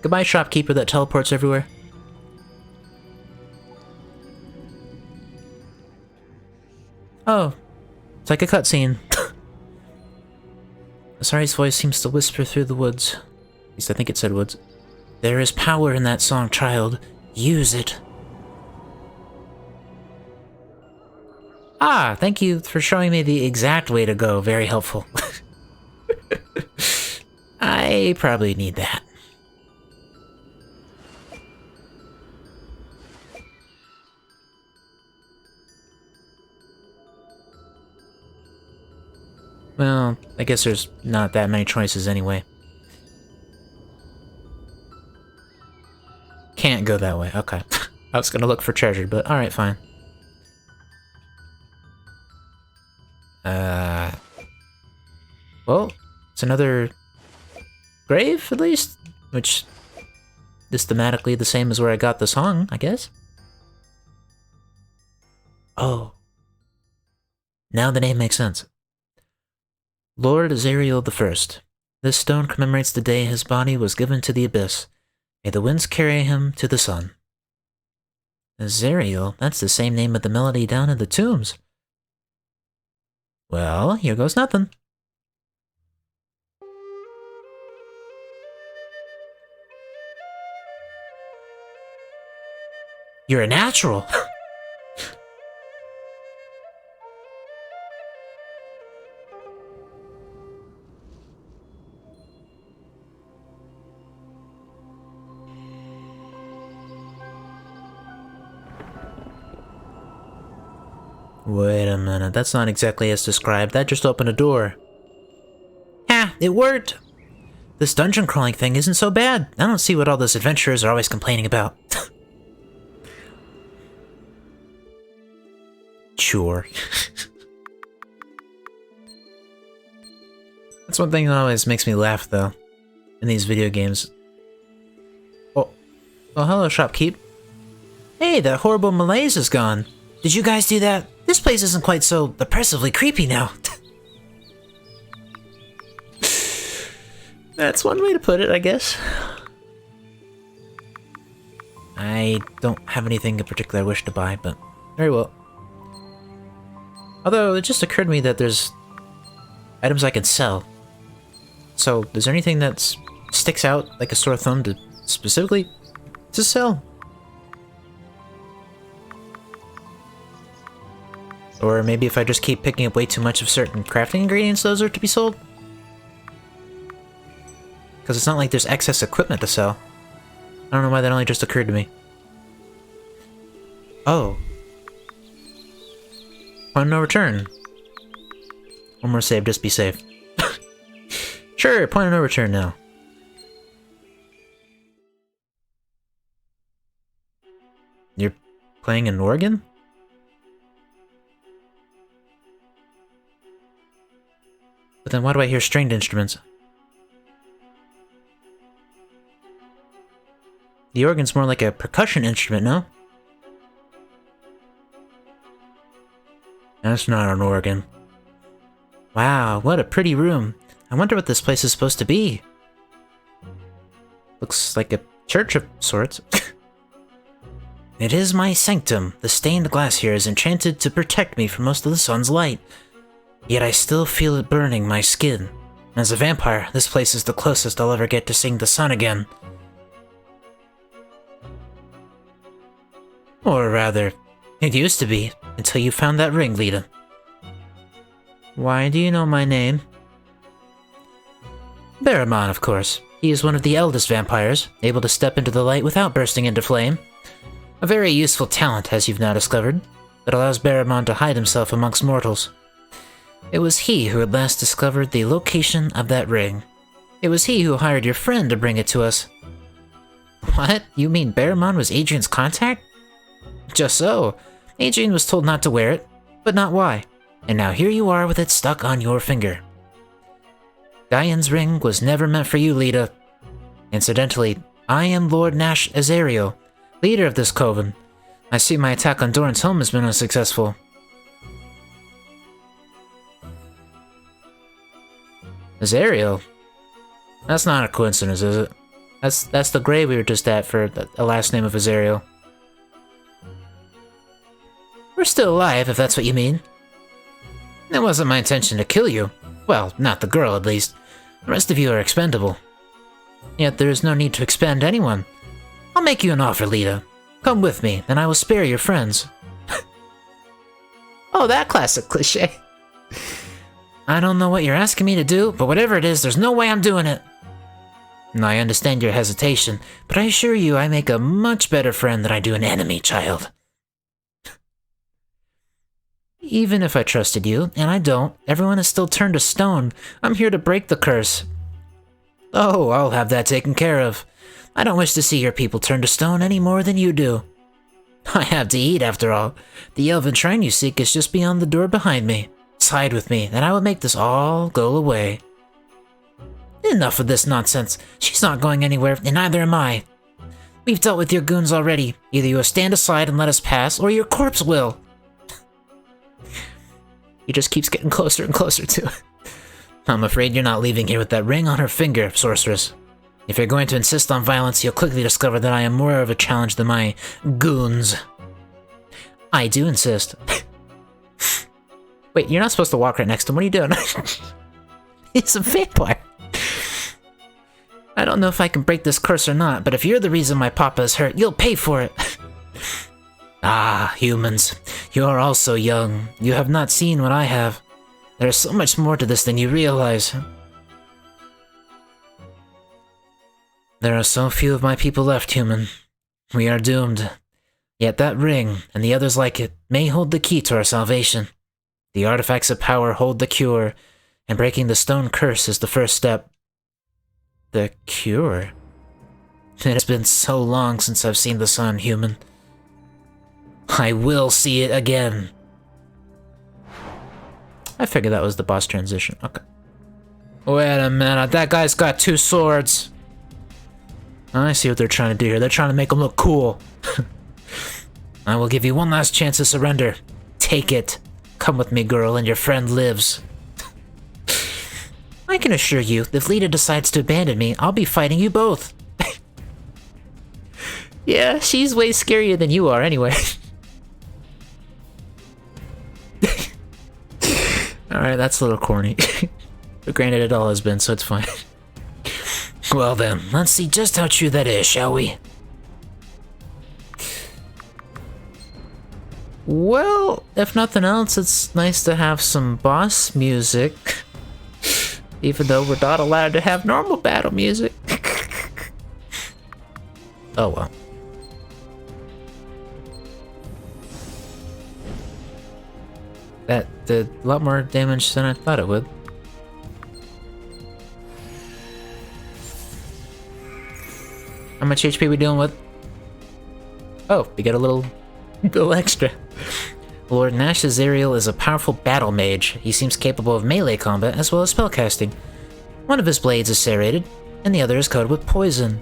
Goodbye, shopkeeper that teleports everywhere. Oh, it's like a cutscene. Asari's voice seems to whisper through the woods. At least I think it said woods. There is power in that song, child. Use it. Ah, thank you for showing me the exact way to go. Very helpful. I probably need that. Well, I guess there's not that many choices anyway. Can't go that way. Okay. I was gonna look for treasure, but alright, fine. Well, it's another grave, at least, which is thematically the same as where I got the song, I guess. Oh. Now the name makes sense. Lord Azariel I. This stone commemorates the day his body was given to the abyss. May the winds carry him to the sun. Azariel? That's the same name of the melody down in the tombs. Well, here goes nothing. You're a natural! Wait a minute, that's not exactly as described. That just opened a door. Ha! It worked! This dungeon crawling thing isn't so bad. I don't see what all those adventurers are always complaining about. Sure. That's one thing that always makes me laugh, though, in these video games. Oh, hello, shopkeep. Hey, that horrible malaise is gone. Did you guys do that? This place isn't quite so oppressively creepy now. That's one way to put it, I guess. I don't have anything in particular I wish to buy, but very well. Although, it just occurred to me that there's items I can sell. So, is there anything that sticks out like a sore thumb to specifically to sell? Or maybe if I just keep picking up way too much of certain crafting ingredients, those are to be sold? Because it's not like there's excess equipment to sell. I don't know why that only just occurred to me. Oh. Point of no return. One more save, just be safe. Sure, point of no return now. You're playing an organ? But then why do I hear stringed instruments? The organ's more like a percussion instrument, no? That's not an organ. Wow, what a pretty room. I wonder what this place is supposed to be. Looks like a church of sorts. It is my sanctum. The stained glass here is enchanted to protect me from most of the sun's light. Yet I still feel it burning my skin. As a vampire, this place is the closest I'll ever get to seeing the sun again. Or rather, it used to be, until you found that ring, Lita. Why do you know my name? Barramon, of course. He is one of the eldest vampires, able to step into the light without bursting into flame. A very useful talent, as you've now discovered, that allows Barramon to hide himself amongst mortals. It was he who had last discovered the location of that ring. It was he who hired your friend to bring it to us. What? You mean Barramon was Adrian's contact? Just so. Adrian was told not to wear it, but not why. And now here you are with it stuck on your finger. Diane's ring was never meant for you, Lita. Incidentally, I am Lord Nash Azario, leader of this coven. I see my attack on Doran's home has been unsuccessful. Azario? That's not a coincidence, is it? That's the grave we were just at for the last name of Azario. We're still alive, if that's what you mean. It wasn't my intention to kill you. Well, not the girl, at least. The rest of you are expendable. Yet there is no need to expend anyone. I'll make you an offer, Lita. Come with me, then I will spare your friends. Oh, that classic cliché. I don't know what you're asking me to do, but whatever it is, there's no way I'm doing it. I understand your hesitation, but I assure you I make a much better friend than I do an enemy, child. Even if I trusted you, and I don't, everyone is still turned to stone. I'm here to break the curse. Oh, I'll have that taken care of. I don't wish to see your people turn to stone any more than you do. I have to eat, after all. The elven shrine you seek is just beyond the door behind me. Side with me, and I will make this all go away. Enough of this nonsense. She's not going anywhere, and neither am I. We've dealt with your goons already. Either you will stand aside and let us pass, or your corpse will. He just keeps getting closer and closer to it. I'm afraid you're not leaving here with that ring on her finger, sorceress. If you're going to insist on violence, you'll quickly discover that I am more of a challenge than my goons. I do insist. Wait, you're not supposed to walk right next to him. What are you doing? He's a vampire. I don't know if I can break this curse or not, but if you're the reason my papa is hurt, you'll pay for it. Ah, humans. You are all so young. You have not seen what I have. There is so much more to this than you realize. There are so few of my people left, human. We are doomed. Yet that ring, and the others like it, may hold the key to our salvation. The artifacts of power hold the cure, and breaking the stone curse is the first step. The cure? It has been so long since I've seen the sun, human. I will see it again. I figured that was the boss transition. Okay. Wait a minute, that guy's got two swords. I see what they're trying to do here. They're trying to make him look cool. I will give you one last chance to surrender. Take it. Come with me, girl, and your friend lives. I can assure you, if Lita decides to abandon me, I'll be fighting you both. Yeah, she's way scarier than you are anyway. Alright, that's a little corny. But granted, it all has been, so it's fine. Well then, let's see just how true that is, shall we? Well, if nothing else, it's nice to have some boss music. Even though we're not allowed to have normal battle music. Oh well. That did a lot more damage than I thought it would. How much HP we dealing with? Oh, we got a little extra. Lord Nash Azario is a powerful battle mage. He seems capable of melee combat as well as spellcasting. One of his blades is serrated, and the other is coated with poison.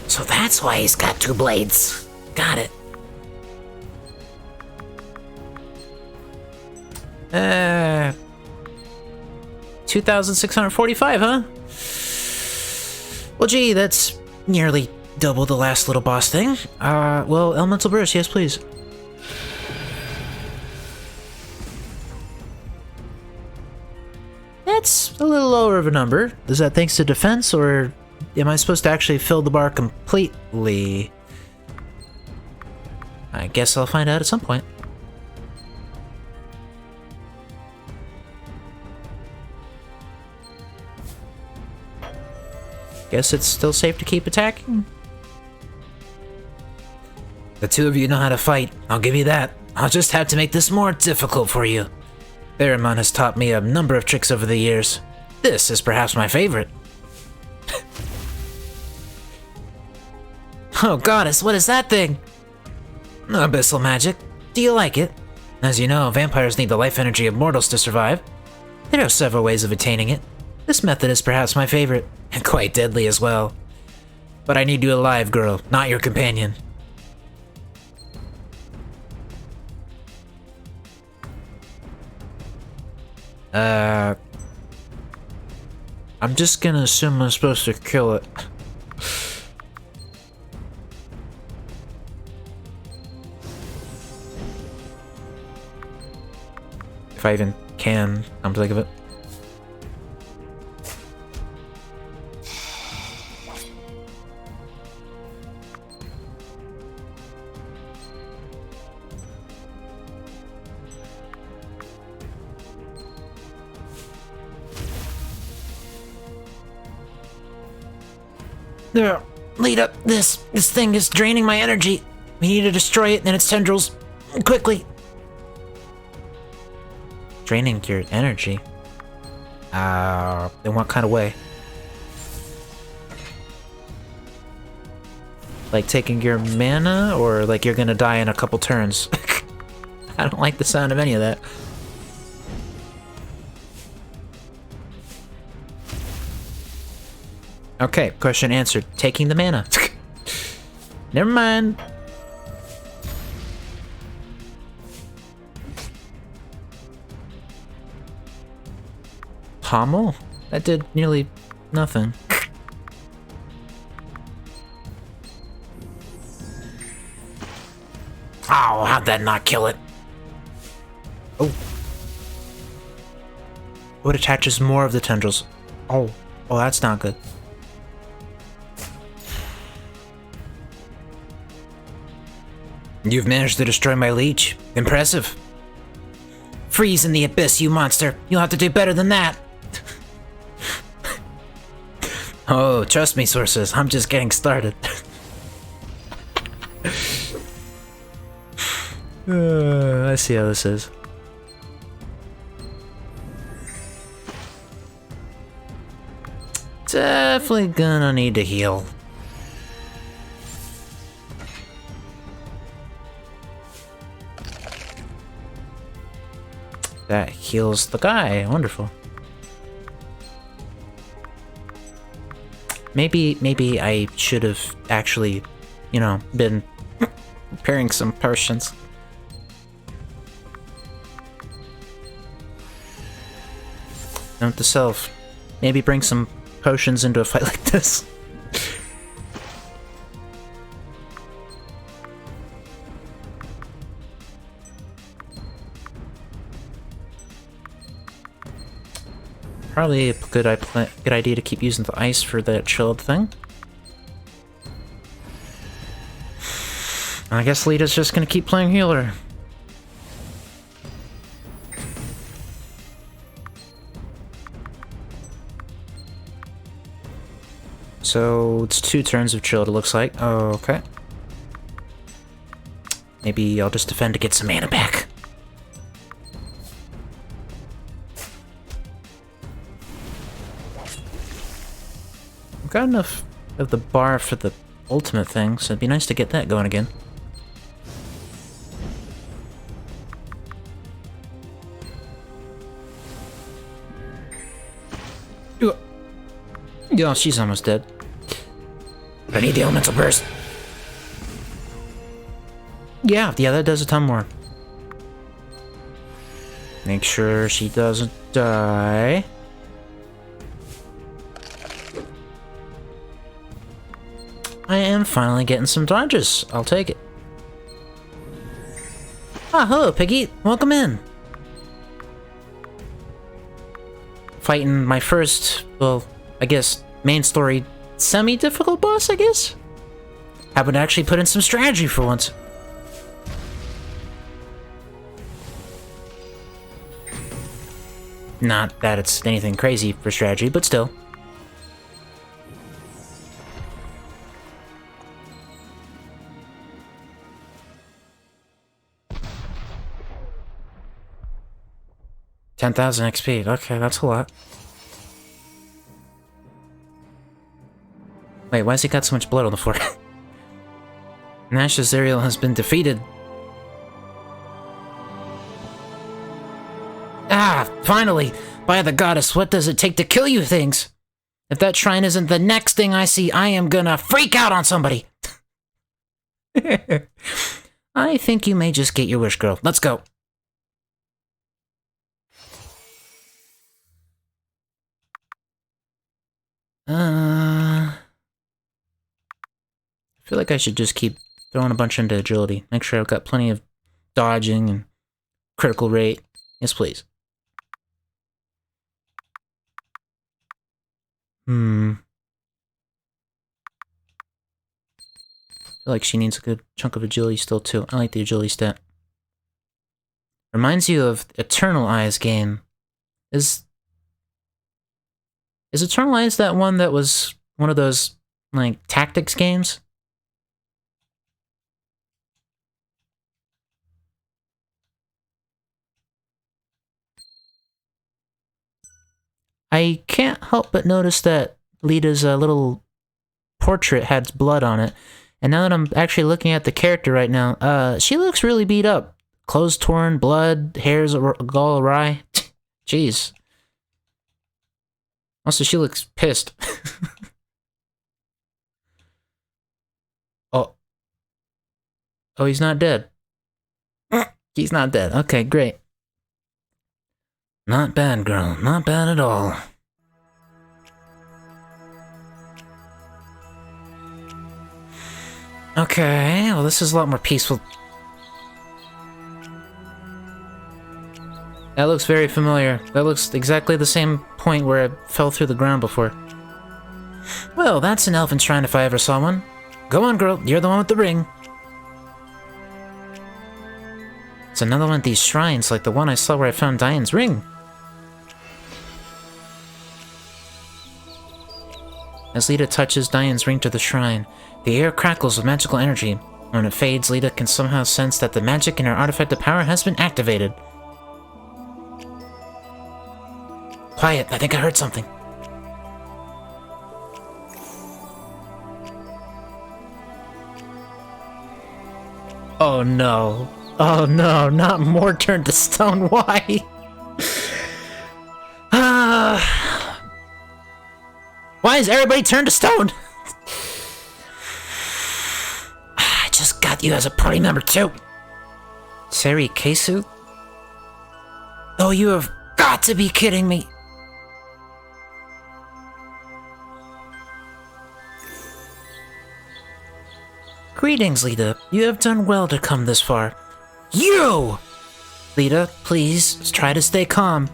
So that's why he's got two blades. Got it. 2,645, huh? Well, gee, that's nearly double the last little boss thing. Well, Elemental Burst, yes please. That's a little lower of a number. Is that thanks to defense, or am I supposed to actually fill the bar completely? I guess I'll find out at some point. Guess it's still safe to keep attacking. The two of you know how to fight, I'll give you that. I'll just have to make this more difficult for you. Barrymon has taught me a number of tricks over the years. This is perhaps my favorite. Oh goddess, what is that thing? Abyssal magic. Do you like it? As you know, vampires need the life energy of mortals to survive. There are several ways of attaining it. This method is perhaps my favorite, and quite deadly as well. But I need you alive, girl, not your companion. I'm just gonna assume I'm supposed to kill it. If I even can, come to think of it. There, lead up. This thing is draining my energy. We need to destroy it and its tendrils. Quickly. Draining your energy? In what kind of way? Like taking your mana, or like you're gonna die in a couple turns? I don't like the sound of any of that. Okay, question answered. Taking the mana. Never mind. Pommel? That did nearly nothing. Oh, how'd that not kill it? Oh. Oh, it attaches more of the tendrils. Oh, that's not good. You've managed to destroy my leech. Impressive. Freeze in the abyss, you monster. You'll have to do better than that. Oh, trust me, sources. I'm just getting started. I see how this is. Definitely gonna need to heal. That heals the guy. Wonderful. Maybe I should have actually, you know, been preparing some potions. Note to self. Maybe bring some potions into a fight like this. Probably a good idea to keep using the ice for that chilled thing. I guess Lita's just gonna keep playing healer. So it's 2 turns of chilled, it looks like. Oh, okay. Maybe I'll just defend to get some mana back. Got enough of the bar for the ultimate thing, so it'd be nice to get that going again. Oh, she's almost dead. I need the elemental burst. Yeah, that does a ton more. Make sure she doesn't die. I am finally getting some dodges. I'll take it. Ah, hello, Piggy. Welcome in. Fighting my first, well, I guess, main story semi-difficult boss, I guess? Happened to actually put in some strategy for once. Not that it's anything crazy for strategy, but still. $10,000 XP. Okay, that's a lot. Wait, why has he got so much blood on the floor? Nash Azariel has been defeated. Ah, finally! By the goddess, what does it take to kill you things? If that shrine isn't the next thing I see, I am gonna freak out on somebody! I think you may just get your wish, girl. Let's go. I feel like I should just keep throwing a bunch into agility. Make sure I've got plenty of dodging and critical rate. Yes, please. I feel like she needs a good chunk of agility still, too. I like the agility stat. Reminds you of Eternal Eyes game. Is Eternal Eyes that one that was one of those, like, tactics games? I can't help but notice that Lita's little portrait had blood on it. And now that I'm actually looking at the character right now, she looks really beat up. Clothes torn, blood, hair's all awry. Jeez. Also, she looks pissed. Oh. Oh, he's not dead. He's not dead. Okay, great. Not bad, girl. Not bad at all. Okay, well, this is a lot more peaceful. That looks very familiar. That looks exactly the same point where I fell through the ground before. Well, that's an elfin shrine if I ever saw one. Go on, girl. You're the one with the ring. It's another one of these shrines, like the one I saw where I found Diane's ring. As Lita touches Diane's ring to the shrine, the air crackles with magical energy. When it fades, Lita can somehow sense that the magic in her artifact of power has been activated. Quiet, I think I heard something. Oh no. Oh no, not more turned to stone, why? Why is everybody turned to stone? I just got you as a party member too. Seri Kesu? Oh, you have got to be kidding me. Greetings, Lita. You have done well to come this far. You! Lita, please, try to stay calm.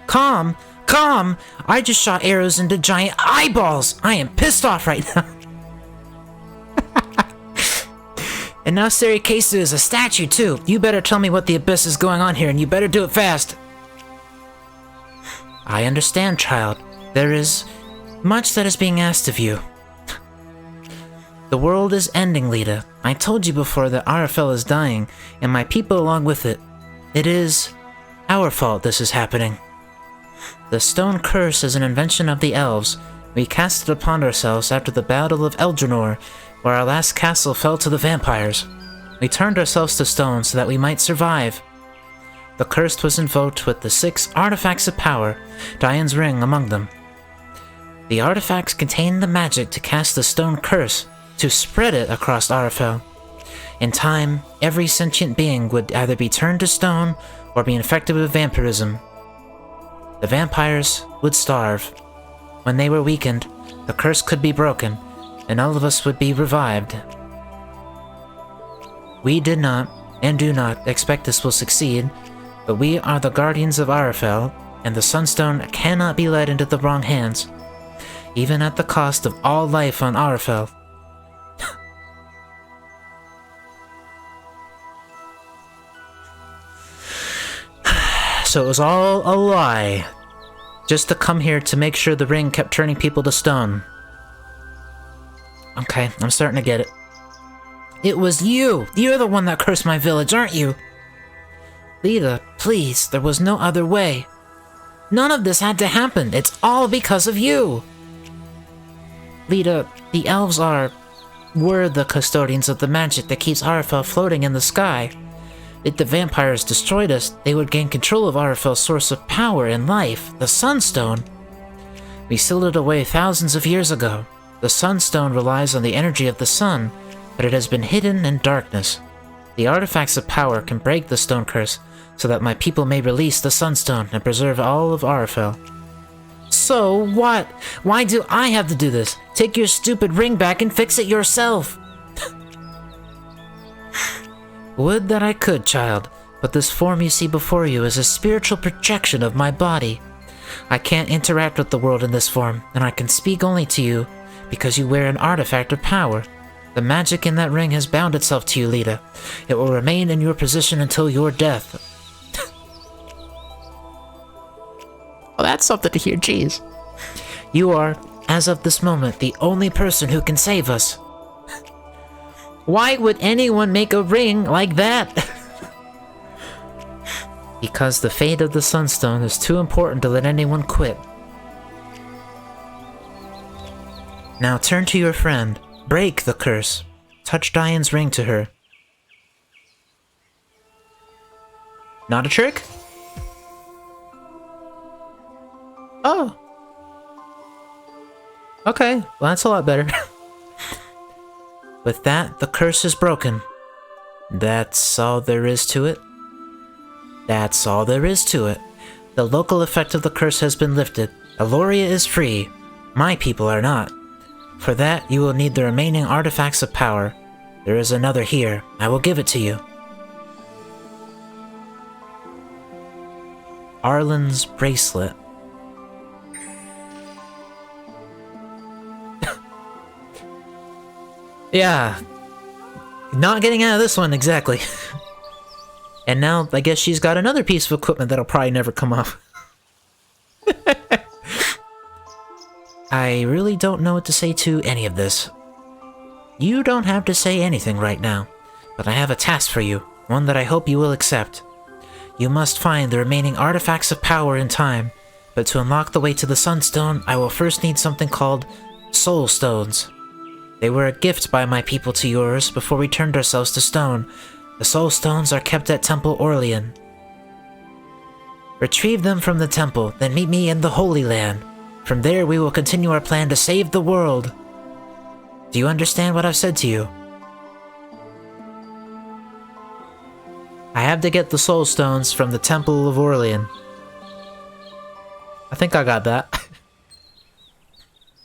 Calm? Calm! I just shot arrows into giant eyeballs! I am pissed off right now. And now Seri Kesu is a statue, too. You better tell me what the abyss is going on here, and you better do it fast. I understand, child. There is much that is being asked of you. The world is ending, Lita. I told you before that Arafel is dying, and my people along with it. It is our fault this is happening. The stone curse is an invention of the elves. We cast it upon ourselves after the Battle of Eldrannor, where our last castle fell to the vampires. We turned ourselves to stone so that we might survive. The curse was invoked with the 6 artifacts of power, Diane's ring among them. The artifacts contain the magic to cast the stone curse, to spread it across Arafel. In time, every sentient being would either be turned to stone or be infected with vampirism. The vampires would starve. When they were weakened, the curse could be broken, and all of us would be revived. We did not, and do not, expect this will succeed, but we are the guardians of Arafel, and the Sunstone cannot be led into the wrong hands, even at the cost of all life on Arafel. So it was all a lie, just to come here to make sure the ring kept turning people to stone. Okay, I'm starting to get it. It was you! You're the one that cursed my village, aren't you? Lita, please, there was no other way. None of this had to happen. It's all because of you. Lita, the elves were the custodians of the magic that keeps Arafel floating in the sky. If the vampires destroyed us, they would gain control of Arafel's source of power and life, the Sunstone. We sealed it away thousands of years ago. The Sunstone relies on the energy of the sun, but it has been hidden in darkness. The artifacts of power can break the stone curse, so that my people may release the Sunstone and preserve all of Arafel. So what? Why do I have to do this? Take your stupid ring back and fix it yourself! Would that I could, child, but this form you see before you is a spiritual projection of my body. I can't interact with the world in this form, and I can speak only to you because you wear an artifact of power. The magic in that ring has bound itself to you, Lita. It will remain in your position until your death. Well, that's something to hear, jeez. You are, as of this moment, the only person who can save us. Why would anyone make a ring like that? Because the fate of the Sunstone is too important to let anyone quit. Now turn to your friend. Break the curse. Touch Diane's ring to her. Not a trick? Oh. Okay, well that's a lot better. With that, the curse is broken. That's all there is to it. That's all there is to it. The local effect of the curse has been lifted. Aloria is free. My people are not. For that, you will need the remaining artifacts of power. There is another here. I will give it to you. Arlen's bracelet. Yeah. Not getting out of this one, exactly. And now, I guess she's got another piece of equipment that'll probably never come off. I really don't know what to say to any of this. You don't have to say anything right now, but I have a task for you, one that I hope you will accept. You must find the remaining artifacts of power in time, but to unlock the way to the Sunstone, I will first need something called Soul Stones. They were a gift by my people to yours before we turned ourselves to stone. The Soul Stones are kept at Temple Orlean. Retrieve them from the temple, then meet me in the Holy Land. From there we will continue our plan to save the world. Do you understand what I've said to you? I have to get the Soul Stones from the Temple of Orlean. I think I got that.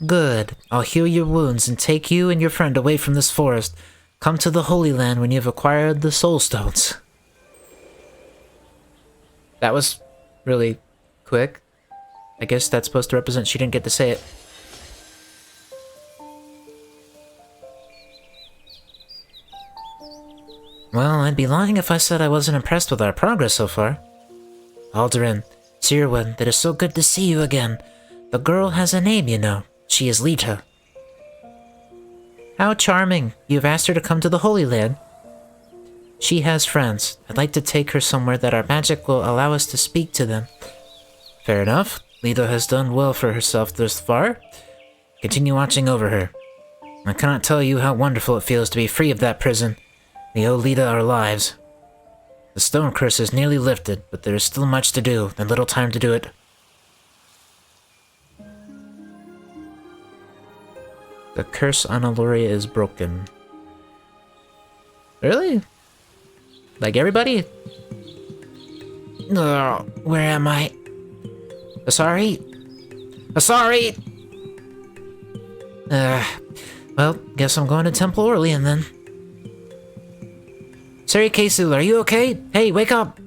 Good. I'll heal your wounds and take you and your friend away from this forest. Come to the Holy Land when you've acquired the Soul Stones. That was really quick. I guess that's supposed to represent she didn't get to say it. Well, I'd be lying if I said I wasn't impressed with our progress so far. Alderin, Tyrwin, it is so good to see you again. The girl has a name, you know. She is Lita. How charming. You've asked her to come to the Holy Land. She has friends. I'd like to take her somewhere that our magic will allow us to speak to them. Fair enough. Lita has done well for herself thus far. Continue watching over her. I cannot tell you how wonderful it feels to be free of that prison. We owe Lita our lives. The stone curse is nearly lifted, but there is still much to do, and little time to do it. The curse on Aloria is broken. Really? Like everybody? Where am I? Sorry? Sorry? Well, guess I'm going to Temple Orlean then. Sari Keisu, are you okay? Hey, wake up!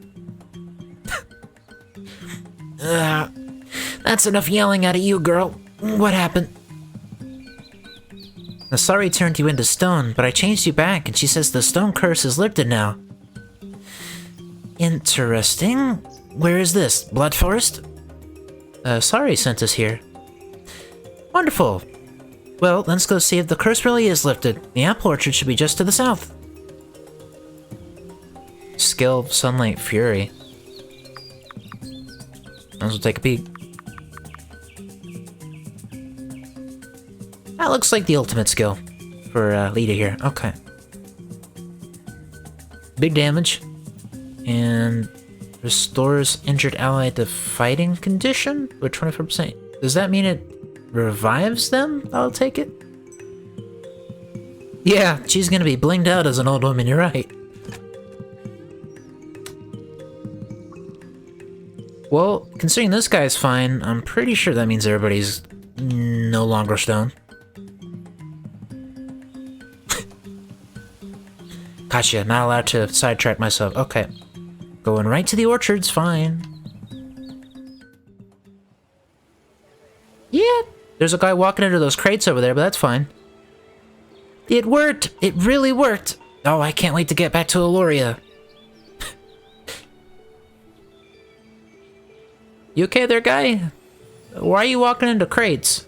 That's enough yelling out of you, girl. What happened? Nasari turned you into stone, but I changed you back, and she says the stone curse is lifted now. Interesting. Where is this? Blood Forest? Sari sent us here. Wonderful. Well, let's go see if the curse really is lifted. The apple orchard should be just to the south. Skill Sunlight Fury. Let's take a peek. That looks like the ultimate skill for Lita here. Okay. Big damage. And restores injured ally to fighting condition with 24%. Does that mean it revives them? I'll take it. Yeah, she's gonna be blinged out as an old woman, you're right. Well, considering this guy's fine, I'm pretty sure that means everybody's no longer stone. Gotcha, not allowed to sidetrack myself. Okay. Going right to the orchard's fine. Yeah, there's a guy walking into those crates over there, but that's fine. It worked! It really worked! Oh, I can't wait to get back to Eloria. You okay there, guy? Why are you walking into crates?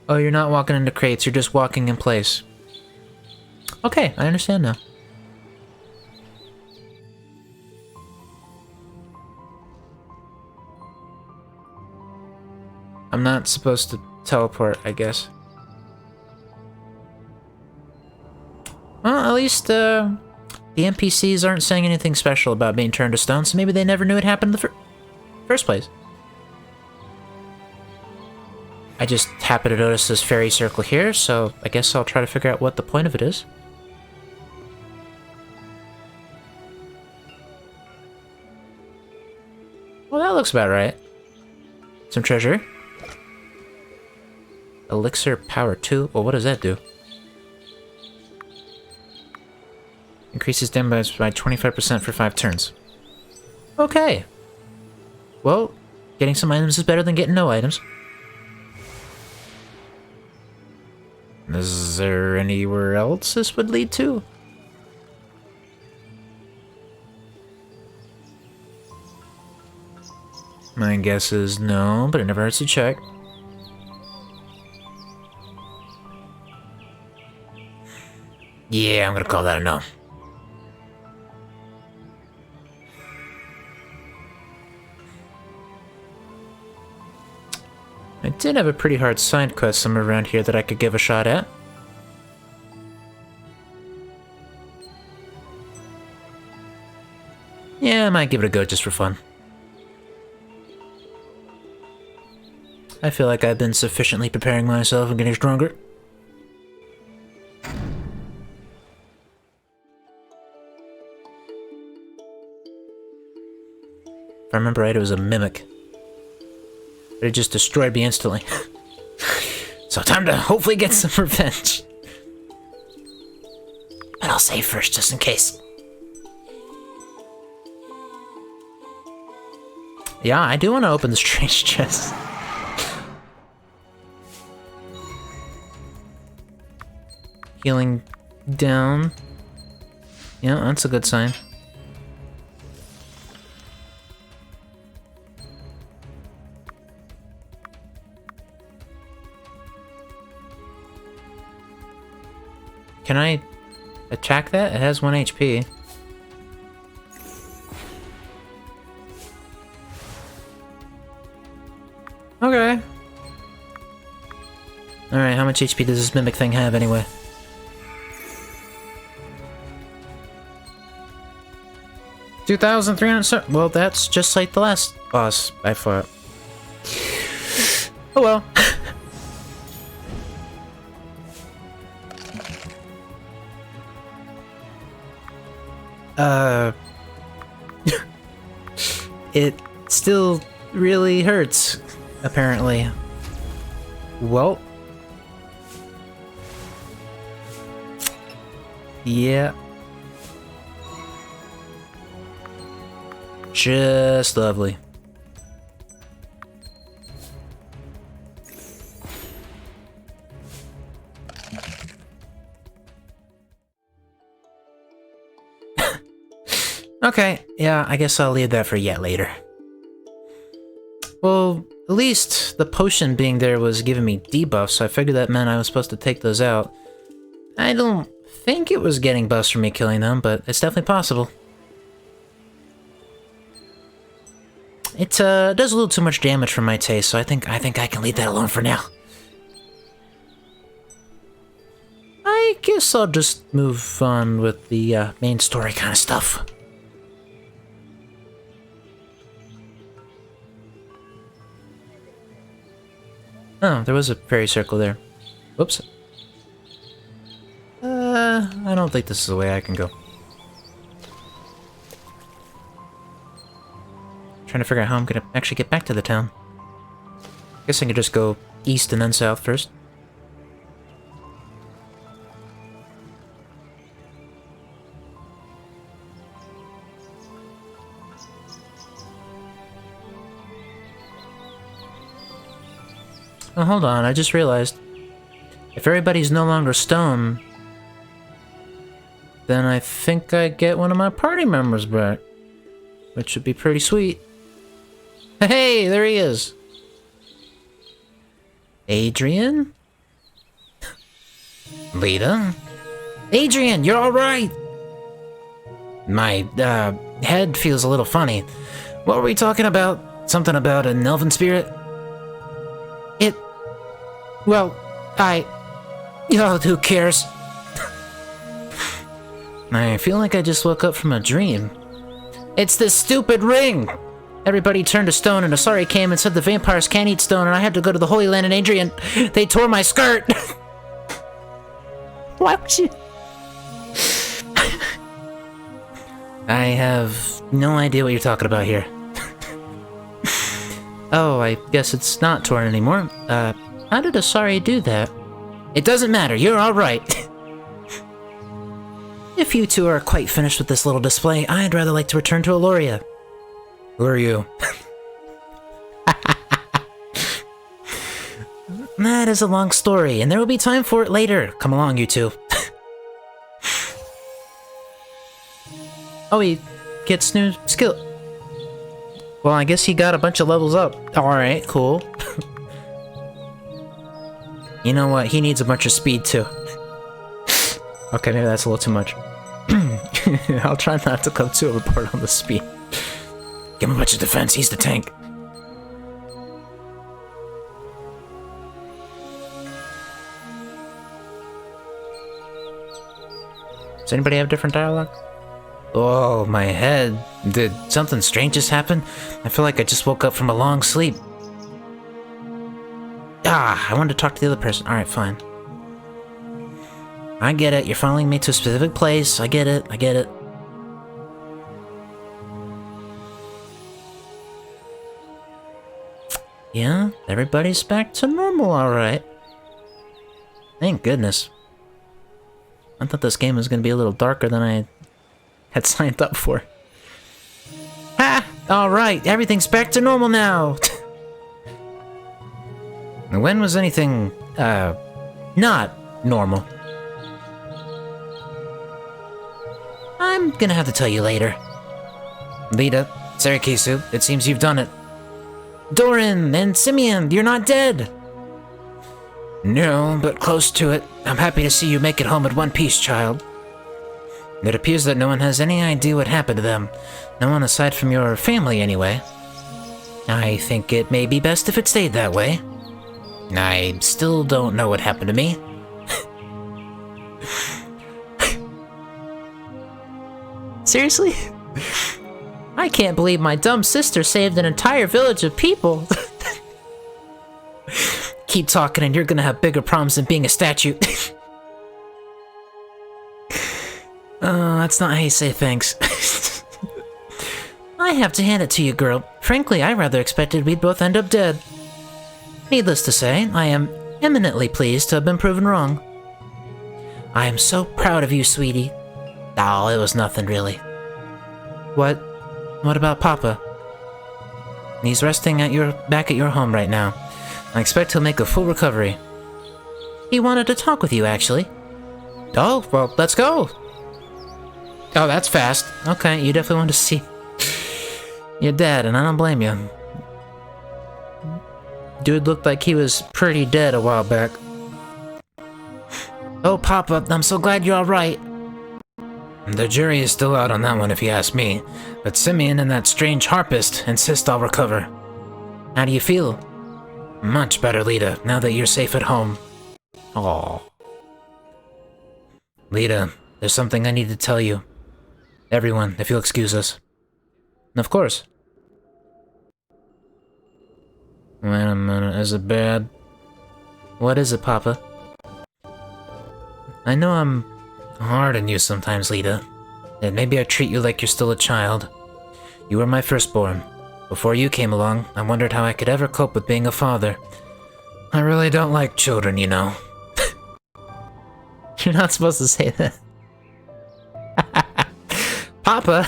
Oh, you're not walking into crates, you're just walking in place. Okay, I understand now. I'm not supposed to teleport, I guess. Well, at least, the NPCs aren't saying anything special about being turned to stone, so maybe they never knew it happened in the first place. I just happened to notice this fairy circle here, so I guess I'll try to figure out what the point of it is. Well, that looks about right. Some treasure. Elixir power 2. Well, what does that do? Increases damage by 25% for 5 turns. Okay. Well, getting some items is better than getting no items. Is there anywhere else this would lead to? My guess is no, but it never hurts to check. Yeah, I'm gonna call that a no. I did have a pretty hard side quest somewhere around here that I could give a shot at. Yeah, I might give it a go just for fun. I feel like I've been sufficiently preparing myself and getting stronger. If I remember right, it was a mimic. But it just destroyed me instantly. So time to hopefully get some revenge. But I'll save first, just in case. Yeah, I do want to open the strange chest. Healing down. Yeah, that's a good sign. Can I attack that? It has 1 HP. Okay. Alright, how much HP does this mimic thing have anyway? $2,300. Well, that's just like the last boss I fought. Oh well. It still really hurts. apparently. Well. Yeah. Just lovely. Okay, yeah, I guess I'll leave that for yet later. Well, at least the potion being there was giving me debuffs, so I figured that meant I was supposed to take those out. I don't think it was getting buffs from me killing them, but it's definitely possible. It does a little too much damage for my taste, so I think I can leave that alone for now. I guess I'll just move on with the main story kind of stuff. Oh, there was a fairy circle there. Whoops. I don't think this is the way I can go. Trying to figure out how I'm gonna actually get back to the town. Guess I could just go east and then south first. Oh, hold on, I just realized. If everybody's no longer stone, then I think I get one of my party members back. Which would be pretty sweet. Hey, there he is! Adrian? Lita? Adrian, you're alright! My, head feels a little funny. What were we talking about? Something about an elven spirit? Well, oh, who cares? I feel like I just woke up from a dream. It's this stupid ring! Everybody turned to stone and Asari came and said the vampires can't eat stone and I had to go to the Holy Land and Adrian, they tore my skirt! Why would you... I have no idea what you're talking about here. Oh, I guess it's not torn anymore. How did Asari do that? It doesn't matter, you're alright. If you two are quite finished with this little display, I'd rather like to return to Aloria. Who are you? That is a long story, and there will be time for it later. Come along, you two. Oh, he gets new skill. Well, I guess he got a bunch of levels up. Alright, cool. You know what? He needs a bunch of speed, too. Okay, maybe that's a little too much. I'll try not to come too overboard on the speed. Give him a bunch of defense, he's the tank. Does anybody have different dialogue? Oh, my head. Did something strange just happen? I feel like I just woke up from a long sleep. I wanted to talk to the other person. Alright, fine. I get it, you're following me to a specific place. I get it, I get it. Yeah, everybody's back to normal, alright. Thank goodness. I thought this game was going to be a little darker than I had signed up for. Ha! Alright, everything's back to normal now! When was anything, not normal? I'm gonna have to tell you later. Lita, Sarakisu, it seems you've done it. Doran and Simeon, you're not dead! No, but close to it. I'm happy to see you make it home in one piece, child. It appears that no one has any idea what happened to them. No one aside from your family, anyway. I think it may be best if it stayed that way. I still don't know what happened to me. Seriously? I can't believe my dumb sister saved an entire village of people. Keep talking and you're gonna have bigger problems than being a statue. That's not how you say thanks. I have to hand it to you, girl. Frankly, I rather expected we'd both end up dead. Needless to say, I am eminently pleased to have been proven wrong. I am so proud of you, sweetie. Oh, it was nothing, really. What about Papa? He's resting back at your home right now. I expect he'll make a full recovery. He wanted to talk with you, actually. Oh, well, let's go. Oh, that's fast. Okay, you definitely want to see your dad, and I don't blame you. Dude looked like he was pretty dead a while back. Oh, Papa, I'm so glad you're alright. The jury is still out on that one if you ask me, but Simeon and that strange harpist insist I'll recover. How do you feel? Much better, Lita, now that you're safe at home. Aww. Lita, there's something I need to tell you. Everyone, if you'll excuse us. Of course. Wait a minute, is it bad? What is it, Papa? I know I'm hard on you sometimes, Lita, and maybe I treat you like you're still a child. You were my firstborn. Before you came along, I wondered how I could ever cope with being a father. I really don't like children, you know. You're not supposed to say that. Papa!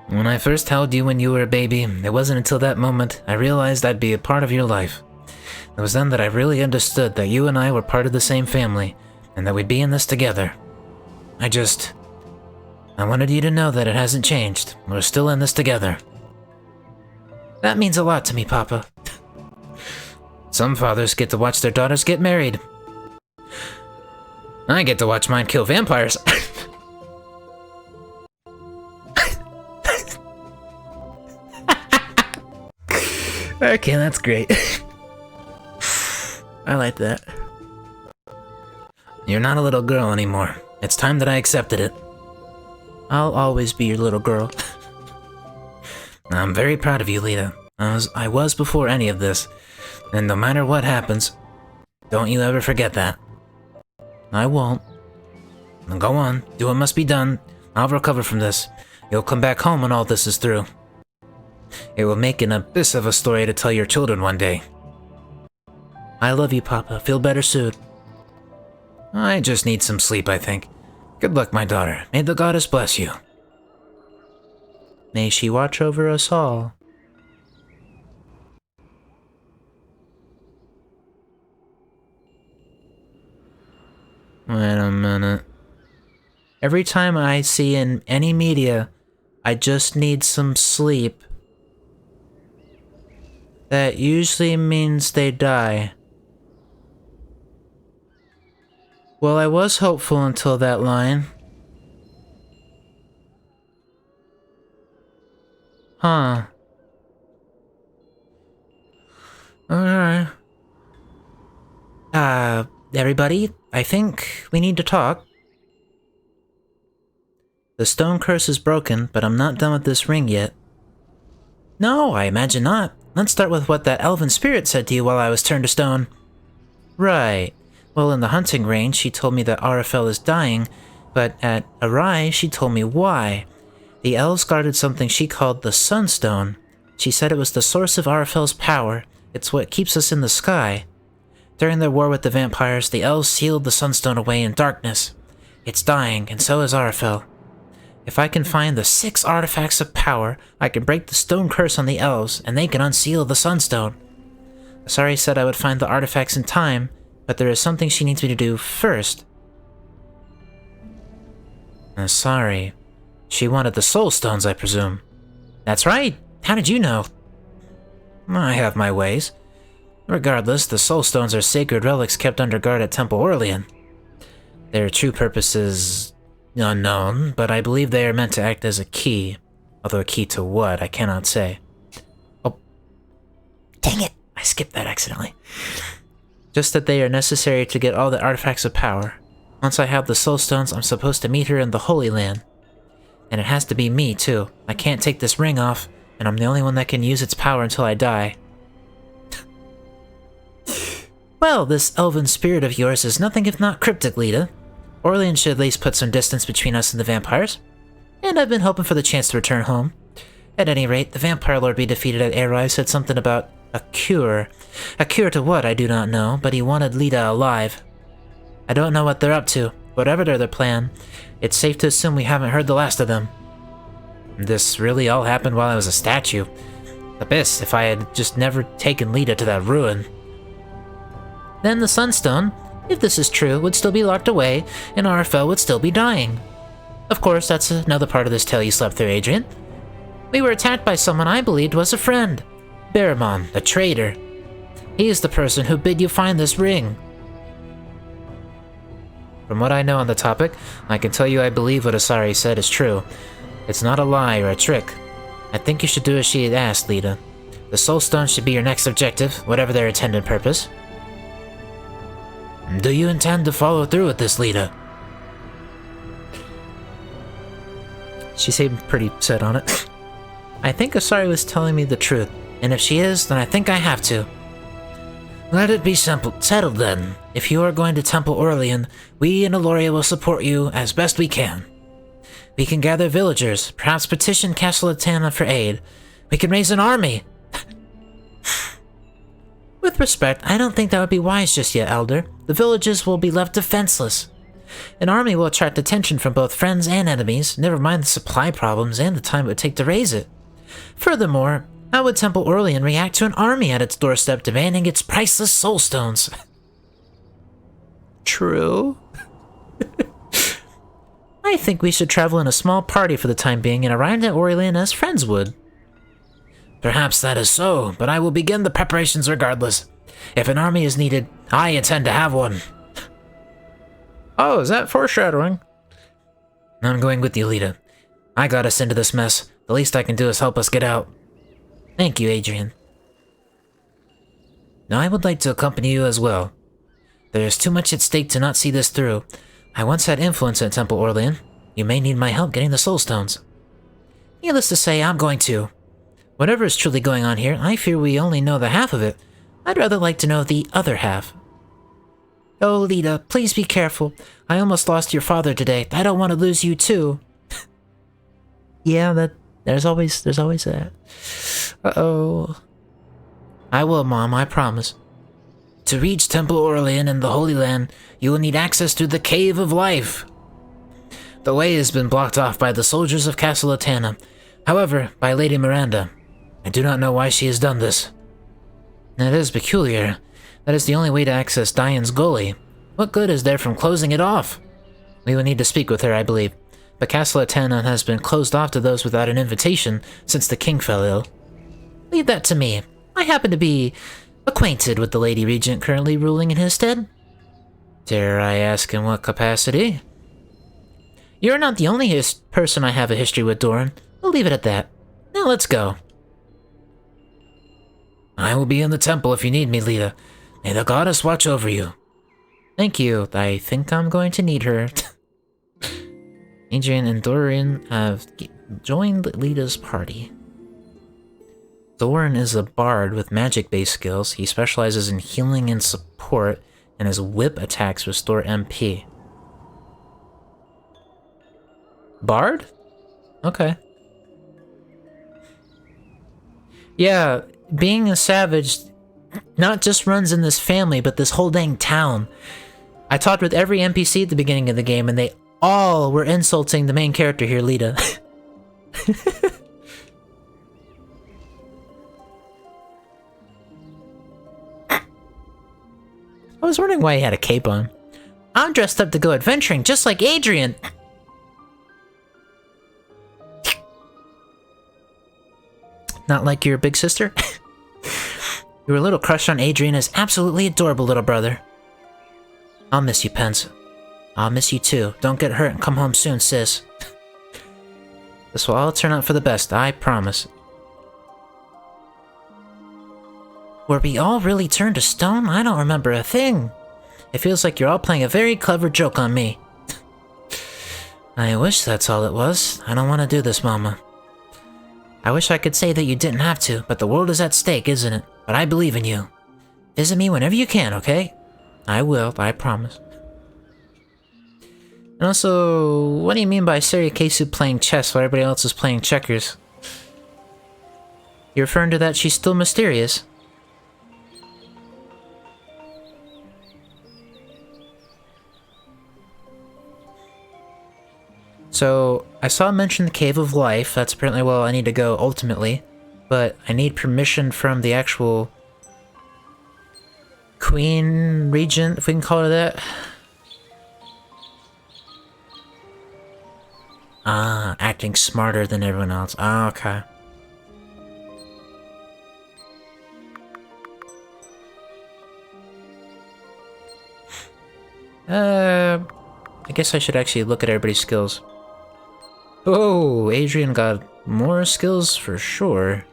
When I first held you when you were a baby, it wasn't until that moment I realized I'd be a part of your life. It was then that I really understood that you and I were part of the same family, and that we'd be in this together. I wanted you to know that it hasn't changed. We're still in this together. That means a lot to me, Papa. Some fathers get to watch their daughters get married. I get to watch mine kill vampires. Okay, that's great. I like that. You're not a little girl anymore. It's time that I accepted it. I'll always be your little girl. I'm very proud of you, Lita. I was before any of this. And no matter what happens, don't you ever forget that. I won't. Now go on, do what must be done. I'll recover from this. You'll come back home when all this is through. It will make an abyss of a story to tell your children one day. I love you, Papa. Feel better soon. I just need some sleep, I think. Good luck, my daughter. May the goddess bless you. May she watch over us all. Wait a minute. Every time I see in any media, I just need some sleep. That usually means they die. Well, I was hopeful until that line. Huh. Alright. Everybody, I think we need to talk. The stone curse is broken, but I'm not done with this ring yet. No, I imagine not. Let's start with what that elven spirit said to you while I was turned to stone. Right. Well, in the hunting range, she told me that Arafel is dying, but at Arai, she told me why. The elves guarded something she called the Sunstone. She said it was the source of Arafel's power. It's what keeps us in the sky. During their war with the vampires, the elves sealed the Sunstone away in darkness. It's dying, and so is Arafel. If I can find the 6 artifacts of power, I can break the stone curse on the elves, and they can unseal the Sunstone. Asari said I would find the artifacts in time, but there is something she needs me to do first. Asari. She wanted the soul stones, I presume. That's right! How did you know? I have my ways. Regardless, the soul stones are sacred relics kept under guard at Temple Orlean. Their true purpose is unknown, but I believe they are meant to act as a key. Although a key to what, I cannot say. Oh. Dang it! I skipped that accidentally. Just that they are necessary to get all the artifacts of power. Once I have the soul stones, I'm supposed to meet her in the Holy Land. And it has to be me, too. I can't take this ring off, and I'm the only one that can use its power until I die. Well, this elven spirit of yours is nothing if not cryptic, Lita. Orlean should at least put some distance between us and the vampires. And I've been hoping for the chance to return home. At any rate, the vampire lord we defeated at Arai said something about A cure. A cure to what, I do not know, but he wanted Lita alive. I don't know what they're up to. Whatever their plan, it's safe to assume we haven't heard the last of them. This really all happened while I was a statue. Abyss, if I had just never taken Lita to that ruin. Then the Sunstone, if this is true, would still be locked away, and RFL would still be dying. Of course, that's another part of this tale you slept through, Adrian. We were attacked by someone I believed was a friend. Baramon, the traitor. He is the person who bid you find this ring. From what I know on the topic, I can tell you I believe what Asari said is true. It's not a lie or a trick. I think you should do as she had asked, Lita. The Soul Stone should be your next objective, whatever their intended purpose. Do you intend to follow through with this, Lita? She seemed pretty set on it. I think Asari was telling me the truth, and if she is, then I think I have to. Let it be settled then. If you are going to Temple Aurelian, we in Eloria will support you as best we can. We can gather villagers, perhaps petition Castle Atana for aid. We can raise an army. With respect, I don't think that would be wise just yet, Elder. The villages will be left defenseless. An army will attract attention from both friends and enemies, never mind the supply problems and the time it would take to raise it. Furthermore, how would Temple Aurelian react to an army at its doorstep demanding its priceless soul stones? True. I think we should travel in a small party for the time being and arrive at Aurelian as friends would. Perhaps that is so, but I will begin the preparations regardless. If an army is needed, I intend to have one. Oh, is that foreshadowing? I'm going with you, Lita. I got us into this mess. The least I can do is help us get out. Thank you, Adrian. Now I would like to accompany you as well. There is too much at stake to not see this through. I once had influence at Temple Aurelian. You may need my help getting the soul stones. Needless to say, I'm going to. Whatever is truly going on here, I fear we only know the half of it. I'd rather like to know the other half. Oh, Lita, please be careful. I almost lost your father today. I don't want to lose you too. Yeah, there's always that. Uh-oh. I will, Mom, I promise. To reach Temple Aurelian in the Holy Land, you will need access to the Cave of Life. The way has been blocked off by the soldiers of Castle Atana. However, by Lady Miranda. I do not know why she has done this. It is peculiar. That is the only way to access Dian's Gully. What good is there from closing it off? We will need to speak with her, I believe. But Castle Atana has been closed off to those without an invitation since the king fell ill. Leave that to me. I happen to be acquainted with the Lady Regent currently ruling in his stead. Dare I ask in what capacity? You're not the only person I have a history with, Doran. We'll leave it at that. Now let's go. I will be in the temple if you need me, Lita. May the goddess watch over you. Thank you. I think I'm going to need her. Adrian and Doran have joined Lita's party. Doran is a bard with magic-based skills. He specializes in healing and support, and his whip attacks restore MP. Bard? Okay. Yeah, being a savage not just runs in this family, but this whole dang town. I talked with every NPC at the beginning of the game, and they all were insulting the main character here, Lita. I was wondering why he had a cape on. I'm dressed up to go adventuring, just like Adrian. Not like your big sister? Your little crush on Adrian is absolutely adorable, little brother. I'll miss you, Pence. I'll miss you too. Don't get hurt and come home soon, sis. This will all turn out for the best, I promise. Were we all really turned to stone? I don't remember a thing. It feels like you're all playing a very clever joke on me. I wish that's all it was. I don't want to do this, Mama. I wish I could say that you didn't have to, but the world is at stake, isn't it? But I believe in you. Visit me whenever you can, okay? I will, I promise. And also, what do you mean by Sarikesu playing chess while everybody else is playing checkers? You're referring to that she's still mysterious? So, I saw mention the Cave of Life. That's apparently where I need to go ultimately. But I need permission from the actual Queen Regent, if we can call her that. Ah, acting smarter than everyone else. Ah, okay. I guess I should actually look at everybody's skills. Oh, Adrian got more skills for sure.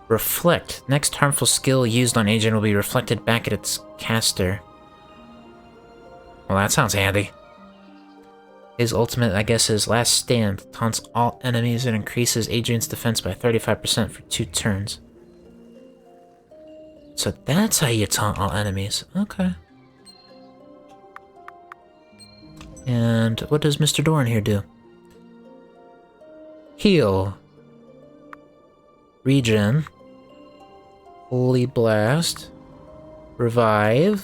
Reflect. Next harmful skill used on Adrian will be reflected back at its caster. Well, that sounds handy. His ultimate, I guess, is Last Stand. Taunts all enemies and increases Adrian's defense by 35% for 2 turns. So that's how you taunt all enemies. Okay. And what does Mr. Dorn here do? Heal. Regen. Holy Blast. Revive.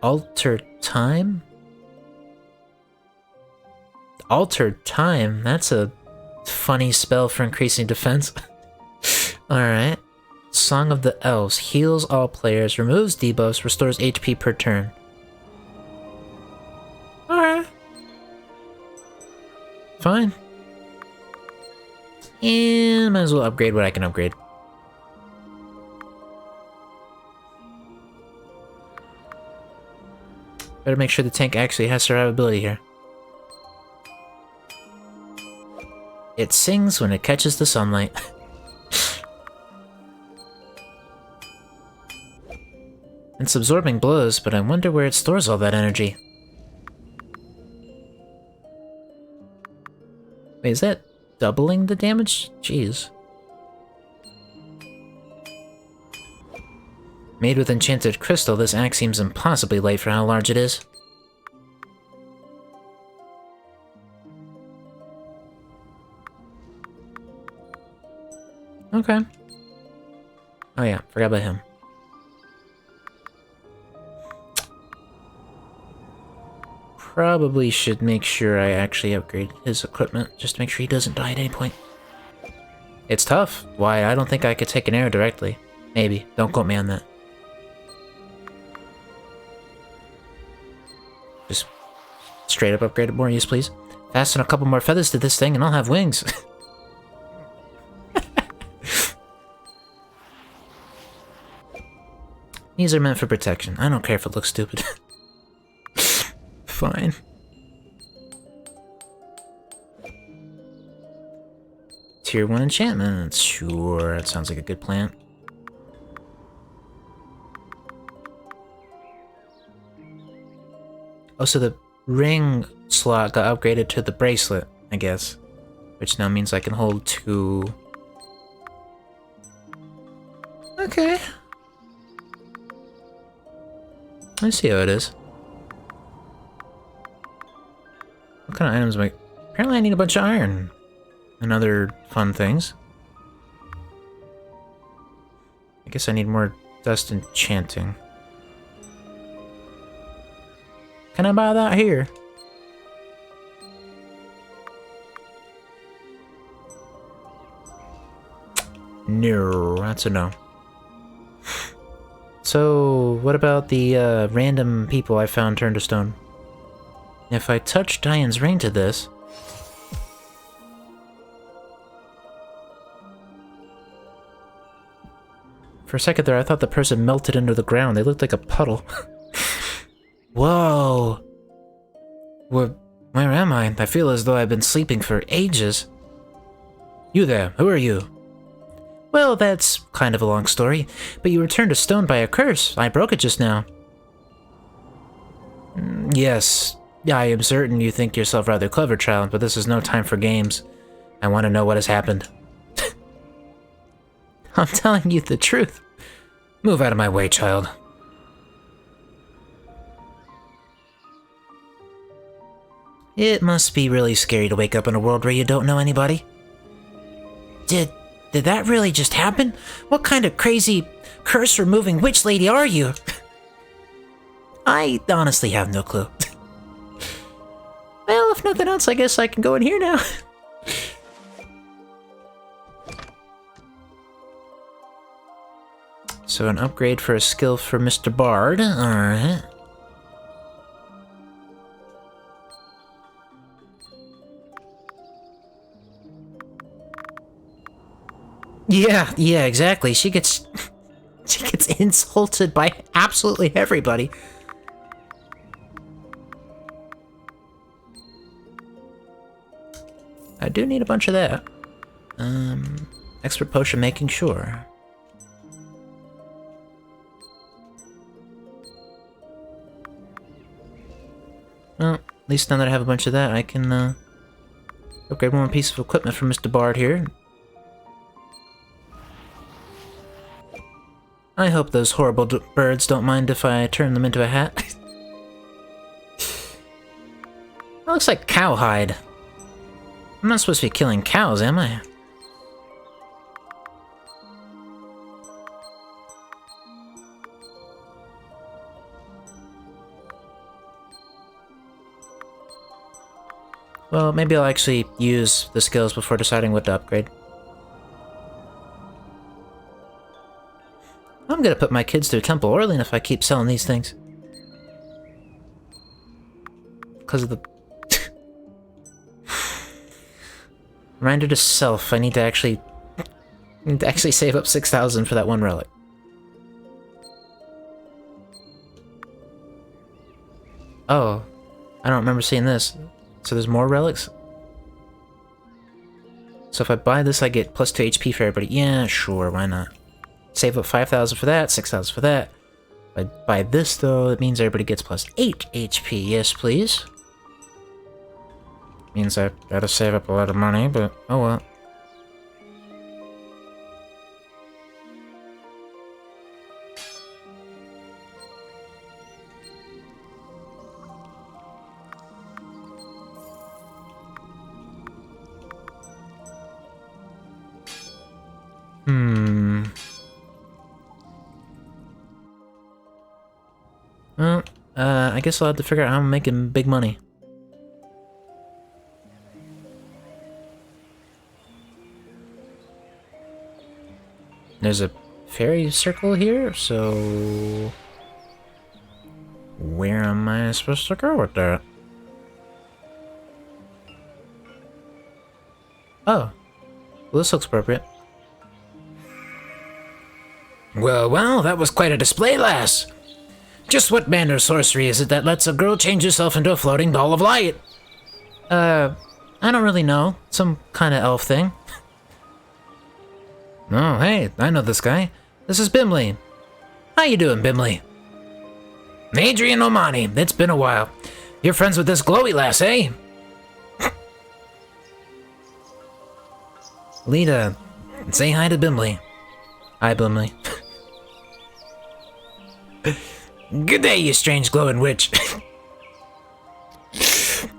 Alter Time? Altered Time? That's a funny spell for increasing defense. Alright. Song of the Elves. Heals all players, removes debuffs, restores HP per turn. Alright. Fine. And might as well upgrade what I can upgrade. Better make sure the tank actually has survivability here. It sings when it catches the sunlight. It's absorbing blows, but I wonder where it stores all that energy. Wait, is that doubling the damage? Jeez. Made with enchanted crystal, this axe seems impossibly light for how large it is. Okay. Oh yeah, forgot about him. Probably should make sure I actually upgrade his equipment, just to make sure he doesn't die at any point. It's tough. Why, I don't think I could take an arrow directly. Maybe. Don't quote me on that. Just straight up upgrade it more, yes please. Fasten a couple more feathers to this thing and I'll have wings. These are meant for protection. I don't care if it looks stupid. Fine. Tier 1 enchantment. Sure, that sounds like a good plan. Oh, so the ring slot got upgraded to the bracelet, I guess. Which now means I can hold 2. Okay. I see how it is. What kind of items am I... Apparently I need a bunch of iron. And other fun things. I guess I need more dust enchanting. Can I buy that here? No, that's a no. So, what about the random people I found turned to stone? If I touch Diane's ring to this... For a second there, I thought the person melted into the ground. They looked like a puddle. Whoa! Where am I? I feel as though I've been sleeping for ages. You there, who are you? Well, that's kind of a long story, but you were turned to stone by a curse. I broke it just now. Yes, I am certain you think yourself rather clever, child, but this is no time for games. I want to know what has happened. I'm telling you the truth. Move out of my way, child. It must be really scary to wake up in a world where you don't know anybody. Did that really just happen? What kind of crazy, curse-removing witch lady are you? I honestly have no clue. Well, Well, if nothing else, I guess I can go in here now. So an upgrade for a skill for Mr. Bard. Alright. Yeah, exactly. She gets insulted by absolutely everybody. I do need a bunch of that. Expert potion making, sure. Well, at least now that I have a bunch of that, I can, upgrade one piece of equipment for Mr. Bard here. I hope those horrible birds don't mind if I turn them into a hat. That looks like cowhide. I'm not supposed to be killing cows, am I? Well, maybe I'll actually use the skills before deciding what to upgrade. I'm gonna put my kids through Temple Orlean if I keep selling these things. Because of the... Reminder to self, I need to actually save up 6,000 for that one relic. Oh, I don't remember seeing this. So there's more relics? So if I buy this, I get plus 2 HP for everybody. Yeah, sure, why not? Save up 5,000 for that, 6,000 for that. If I buy this, though, it means everybody gets plus 8 HP. Yes, please. Means I gotta save up a lot of money, but oh well. Well, I guess I'll have to figure out how I'm making big money. There's a fairy circle here, so... Where am I supposed to go with that? Oh. Well, this looks appropriate. Well, that was quite a display, lass. Just what manner of sorcery is it that lets a girl change herself into a floating ball of light? I don't really know. Some kind of elf thing. Oh, hey, I know this guy. This is Bimley. How you doing, Bimley? Adrian Omani, it's been a while. You're friends with this glowy lass, eh? Lita, say hi to Bimley. Hi, Bimley. Good day, you strange glowing witch.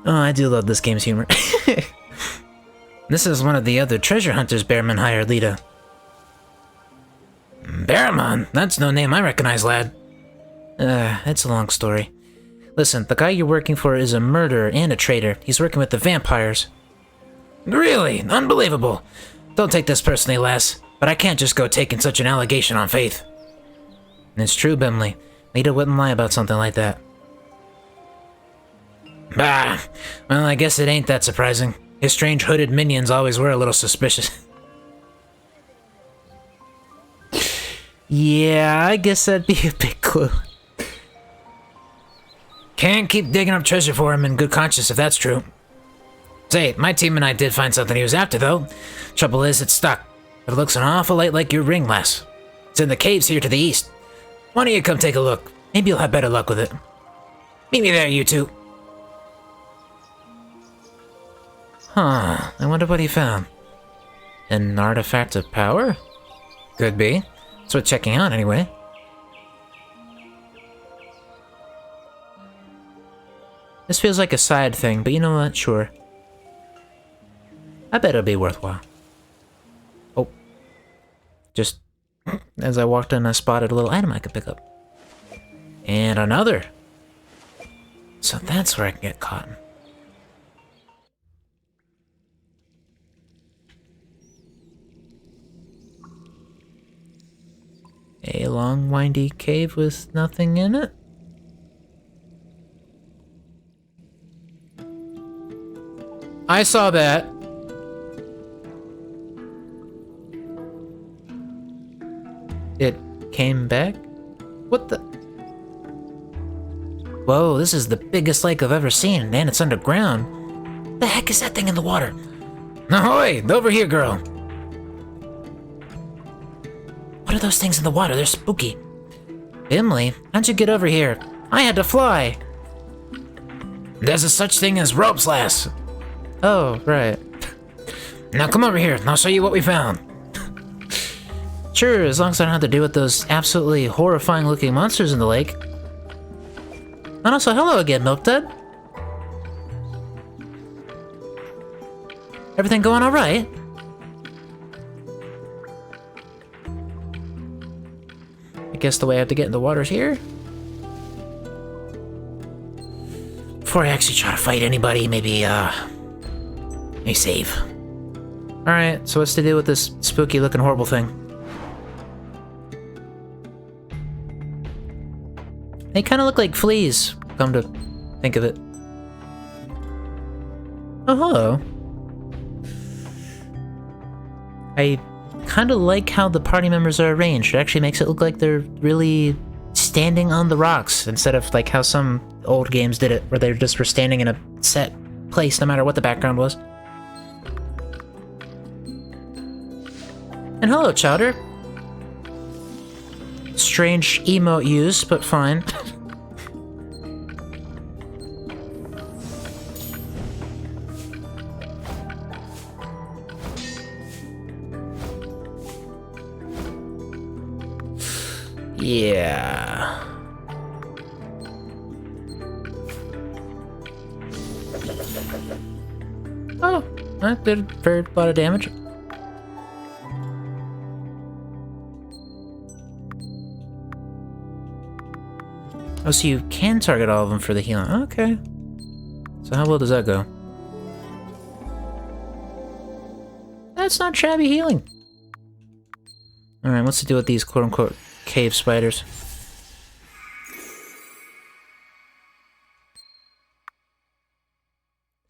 Oh, I do love this game's humor. This is one of the other treasure hunters Bearman hired, Lita. Bearman? That's no name I recognize, lad. It's a long story. Listen, the guy you're working for is a murderer and a traitor. He's working with the vampires. Really? Unbelievable. Don't take this personally, lass, but I can't just go taking such an allegation on faith. It's true, Bimley. Lita wouldn't lie about something like that. Bah! Well, I guess it ain't that surprising. His strange hooded minions always were a little suspicious. Yeah, I guess that'd be a big clue. Can't keep digging up treasure for him in good conscience if that's true. Say, my team and I did find something he was after, though. Trouble is, it's stuck. But it looks an awful lot like your ring, lass. It's in the caves here to the east. Why don't you come take a look? Maybe you'll have better luck with it. Meet me there, you two. Huh, I wonder what he found. An artifact of power? Could be. It's worth checking out, anyway. This feels like a side thing, but you know what? Sure. I bet it'll be worthwhile. Oh. Just as I walked in, I spotted a little item I could pick up. And another. So that's where I can get cotton. A long, windy cave with nothing in it? I saw that. It came back? What the? Whoa, this is the biggest lake I've ever seen, and it's underground. The heck is that thing in the water? Ahoy! Over here, girl! What are those things in the water? They're spooky. Emily, how'd you get over here? I had to fly! There's a such thing as ropes, lass. Oh, right. Now come over here, and I'll show you what we found. Sure, as long as I don't have to deal with those absolutely horrifying looking monsters in the lake. And also, hello again, Milk Dud. Everything going alright? I guess the way I have to get in the water's here? Before I actually try to fight anybody, maybe save. Alright, so what's to do with this spooky looking horrible thing? They kind of look like fleas, come to think of it. Oh, hello. I kind of like how the party members are arranged. It actually makes it look like they're really standing on the rocks, instead of like how some old games did it, where they just were standing in a set place no matter what the background was. And hello, Chowder. Strange emote use, but fine. Yeah. Oh, that did a fair lot of damage. Oh, so you can target all of them for the healing. Okay. So how well does that go? That's not shabby healing. Alright, what's to do with these quote-unquote cave spiders?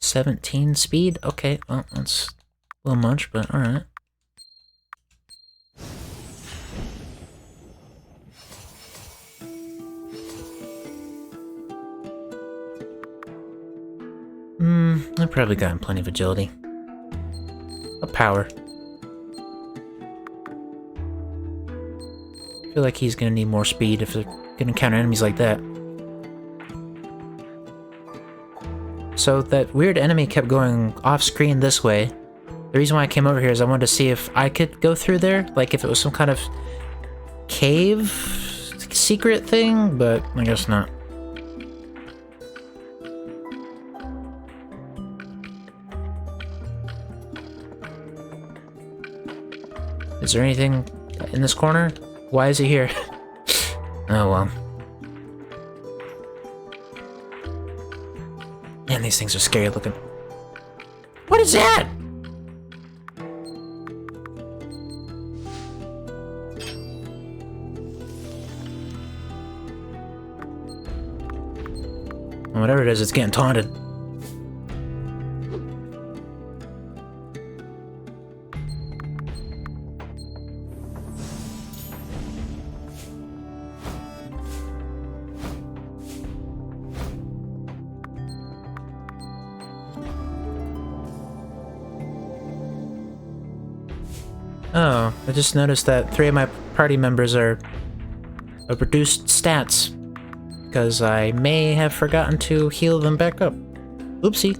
$17 speed? Okay, well, that's a little much, but alright. I've probably gotten plenty of agility. A power. I feel like he's gonna need more speed if they're gonna encounter enemies like that. So that weird enemy kept going off screen this way. The reason why I came over here is I wanted to see if I could go through there, like if it was some kind of cave secret thing, but I guess not. Is there anything in this corner? Why is he here? Oh well. Man, these things are scary looking. What is that? Whatever it is, it's getting taunted. Oh, I just noticed that 3 of my party members are of reduced stats, because I may have forgotten to heal them back up. Oopsie.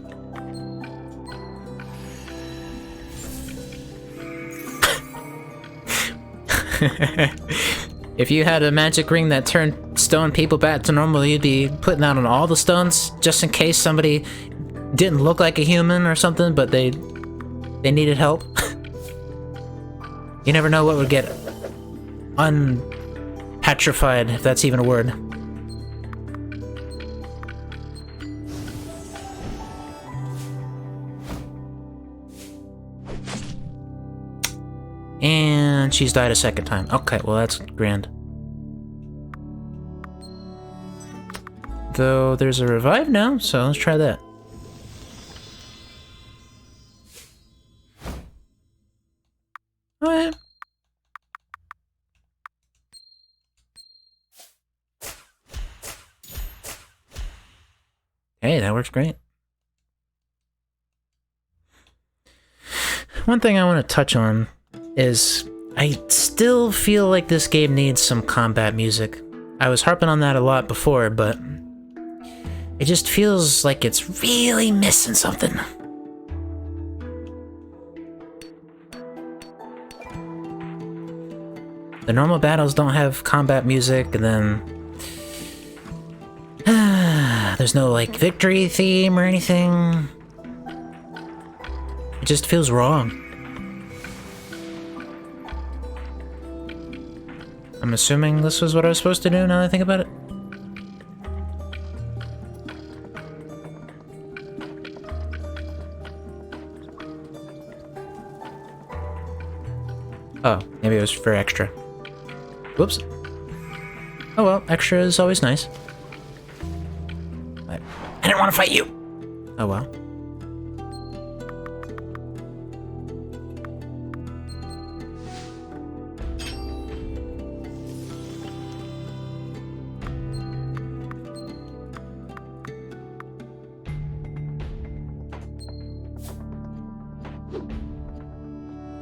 If you had a magic ring that turned stone people back to normal, you'd be putting that on all the stones, just in case somebody didn't look like a human or something, but they needed help. You never know what would get unpetrified, if that's even a word. And she's died a second time. Okay, well that's grand. Though there's a revive now, so let's try that. Alright. Hey, that works great. One thing I want to touch on is I still feel like this game needs some combat music. I was harping on that a lot before, but it just feels like it's really missing something. The normal battles don't have combat music, and then there's no like victory theme or anything. It just feels wrong. I'm assuming this was what I was supposed to do now that I think about it. Oh, maybe it was for extra. Whoops. Oh well, extra is always nice. I didn't want to fight you! Oh well.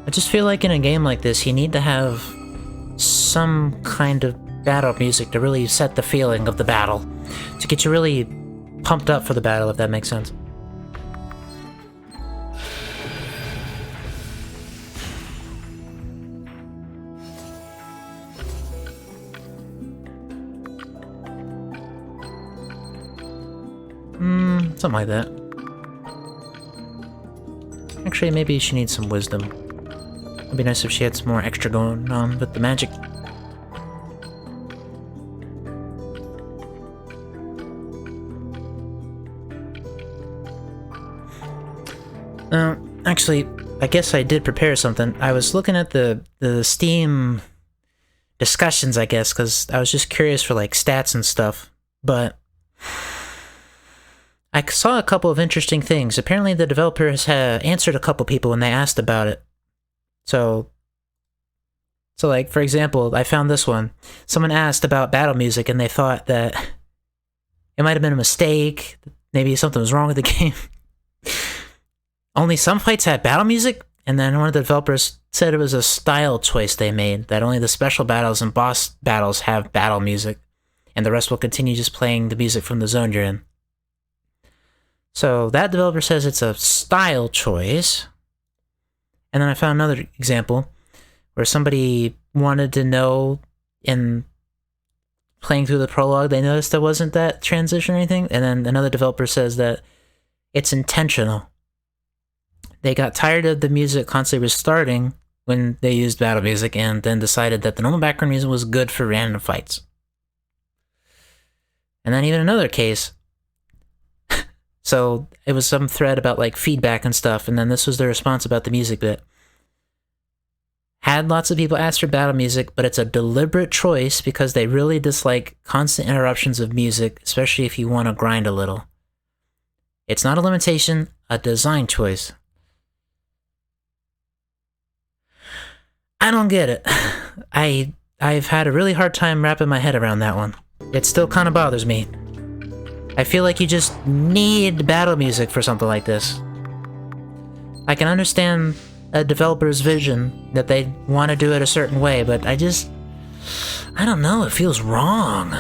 I just feel like in a game like this, you need to have some kind of battle music to really set the feeling of the battle. To get you really pumped up for the battle, if that makes sense. Something like that. Actually, maybe she needs some wisdom. It'd be nice if she had some more extra going on with the magic. Actually, I guess I did prepare something. I was looking at the Steam discussions, I guess, because I was just curious for, like, stats and stuff. But I saw a couple of interesting things. Apparently the developers had answered a couple people when they asked about it. So like, for example, I found this one. Someone asked about battle music, and they thought that it might have been a mistake. Maybe something was wrong with the game. Only some fights had battle music, and then one of the developers said it was a style choice they made, that only the special battles and boss battles have battle music, and the rest will continue just playing the music from the zone you're in. So that developer says it's a style choice. And then I found another example where somebody wanted to know, in playing through the prologue, they noticed there wasn't that transition or anything, and then another developer says that it's intentional. They got tired of the music constantly restarting when they used battle music, and then decided that the normal background music was good for random fights. And then even another case, so it was some thread about like feedback and stuff, and then this was the response about the music bit. Had lots of people ask for battle music, but it's a deliberate choice because they really dislike constant interruptions of music, especially if you want to grind a little. It's not a limitation, a design choice. I don't get it. I've had a really hard time wrapping my head around that one. It still kind of bothers me. I feel like you just need battle music for something like this. I can understand a developer's vision that they want to do it a certain way, but I don't know, it feels wrong.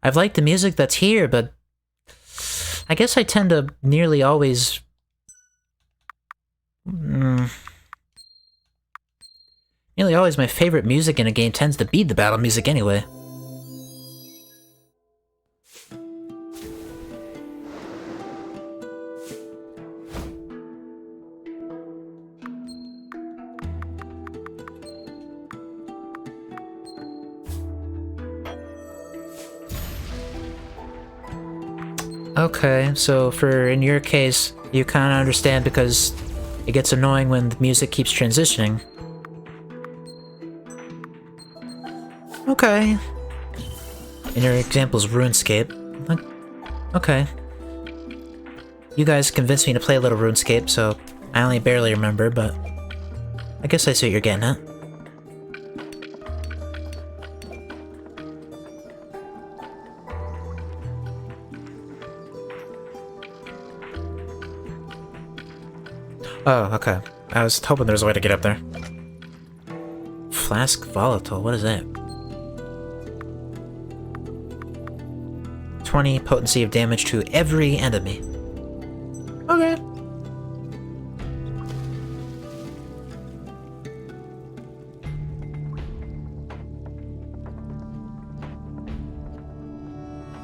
I've liked the music that's here, but I guess I tend to nearly always... Nearly always my favorite music in a game tends to be the battle music anyway. Okay, so in your case, you kind of understand because It gets annoying when the music keeps transitioning. Okay. And your example's RuneScape. Okay. You guys convinced me to play a little RuneScape, so I only barely remember, but I guess I see what you're getting at. Oh, okay. I was hoping there was a way to get up there. Flask Volatile, what is that? 20 potency of damage to every enemy. Okay.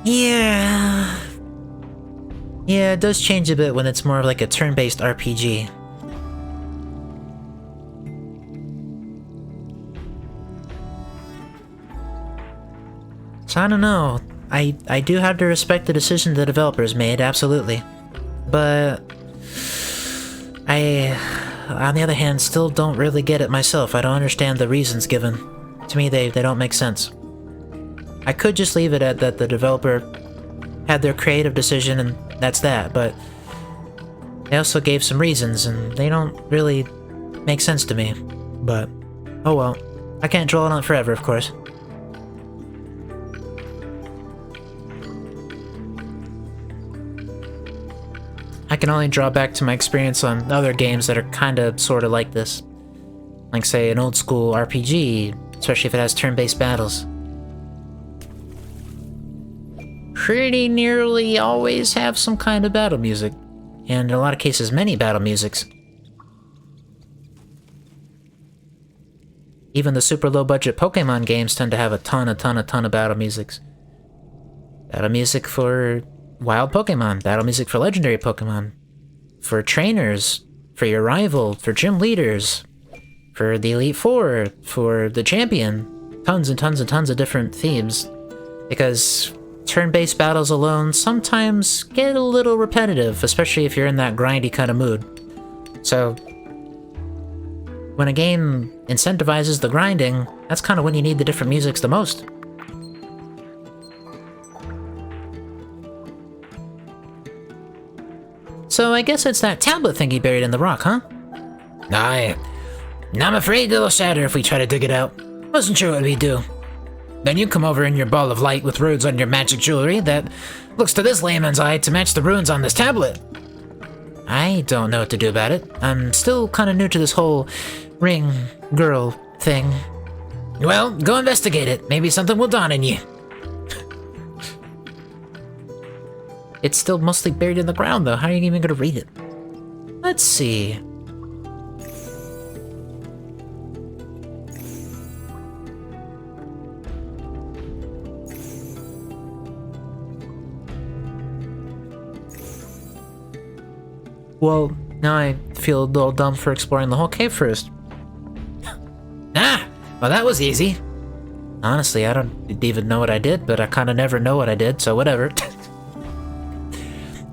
Yeah. Yeah, it does change a bit when it's more of like a turn-based RPG. So I don't know. I do have to respect the decision the developers made, absolutely. But I, on the other hand, still don't really get it myself. I don't understand the reasons given. To me, they don't make sense. I could just leave it at that the developer had their creative decision and that's that, but they also gave some reasons and they don't really make sense to me. But, oh well. I can't dwell on it forever, of course. I can only draw back to my experience on other games that are kinda sorta like this. Like, say, an old school RPG, especially if it has turn-based battles. Pretty nearly always have some kind of battle music, and in a lot of cases many battle musics. Even the super low-budget Pokemon games tend to have a ton of battle musics. Battle music for wild Pokemon, battle music for legendary Pokemon, for trainers, for your rival, for gym leaders, for the Elite Four, for the champion. Tons and tons of different themes, because turn-based battles alone sometimes get a little repetitive, especially if you're in that grindy kind of mood. So, when a game incentivizes the grinding, that's kind of when you need the different musics the most. So I guess it's that tablet thingy buried in the rock, huh? I'm afraid it'll shatter if we try to dig it out. Wasn't sure what we'd do. Then you come over in your ball of light with runes on your magic jewelry that looks to this layman's eye to match the runes on this tablet. I don't know what to do about it. I'm still kind of new to this whole ring girl thing. Well, go investigate it. Maybe something will dawn on you. It's still mostly buried in the ground, though. How are you even going to read it? Let's see. Well, now I feel a little dumb for exploring the whole cave first. Well that was easy. Honestly, I don't even know what I did, but I kind of never know what I did, so whatever.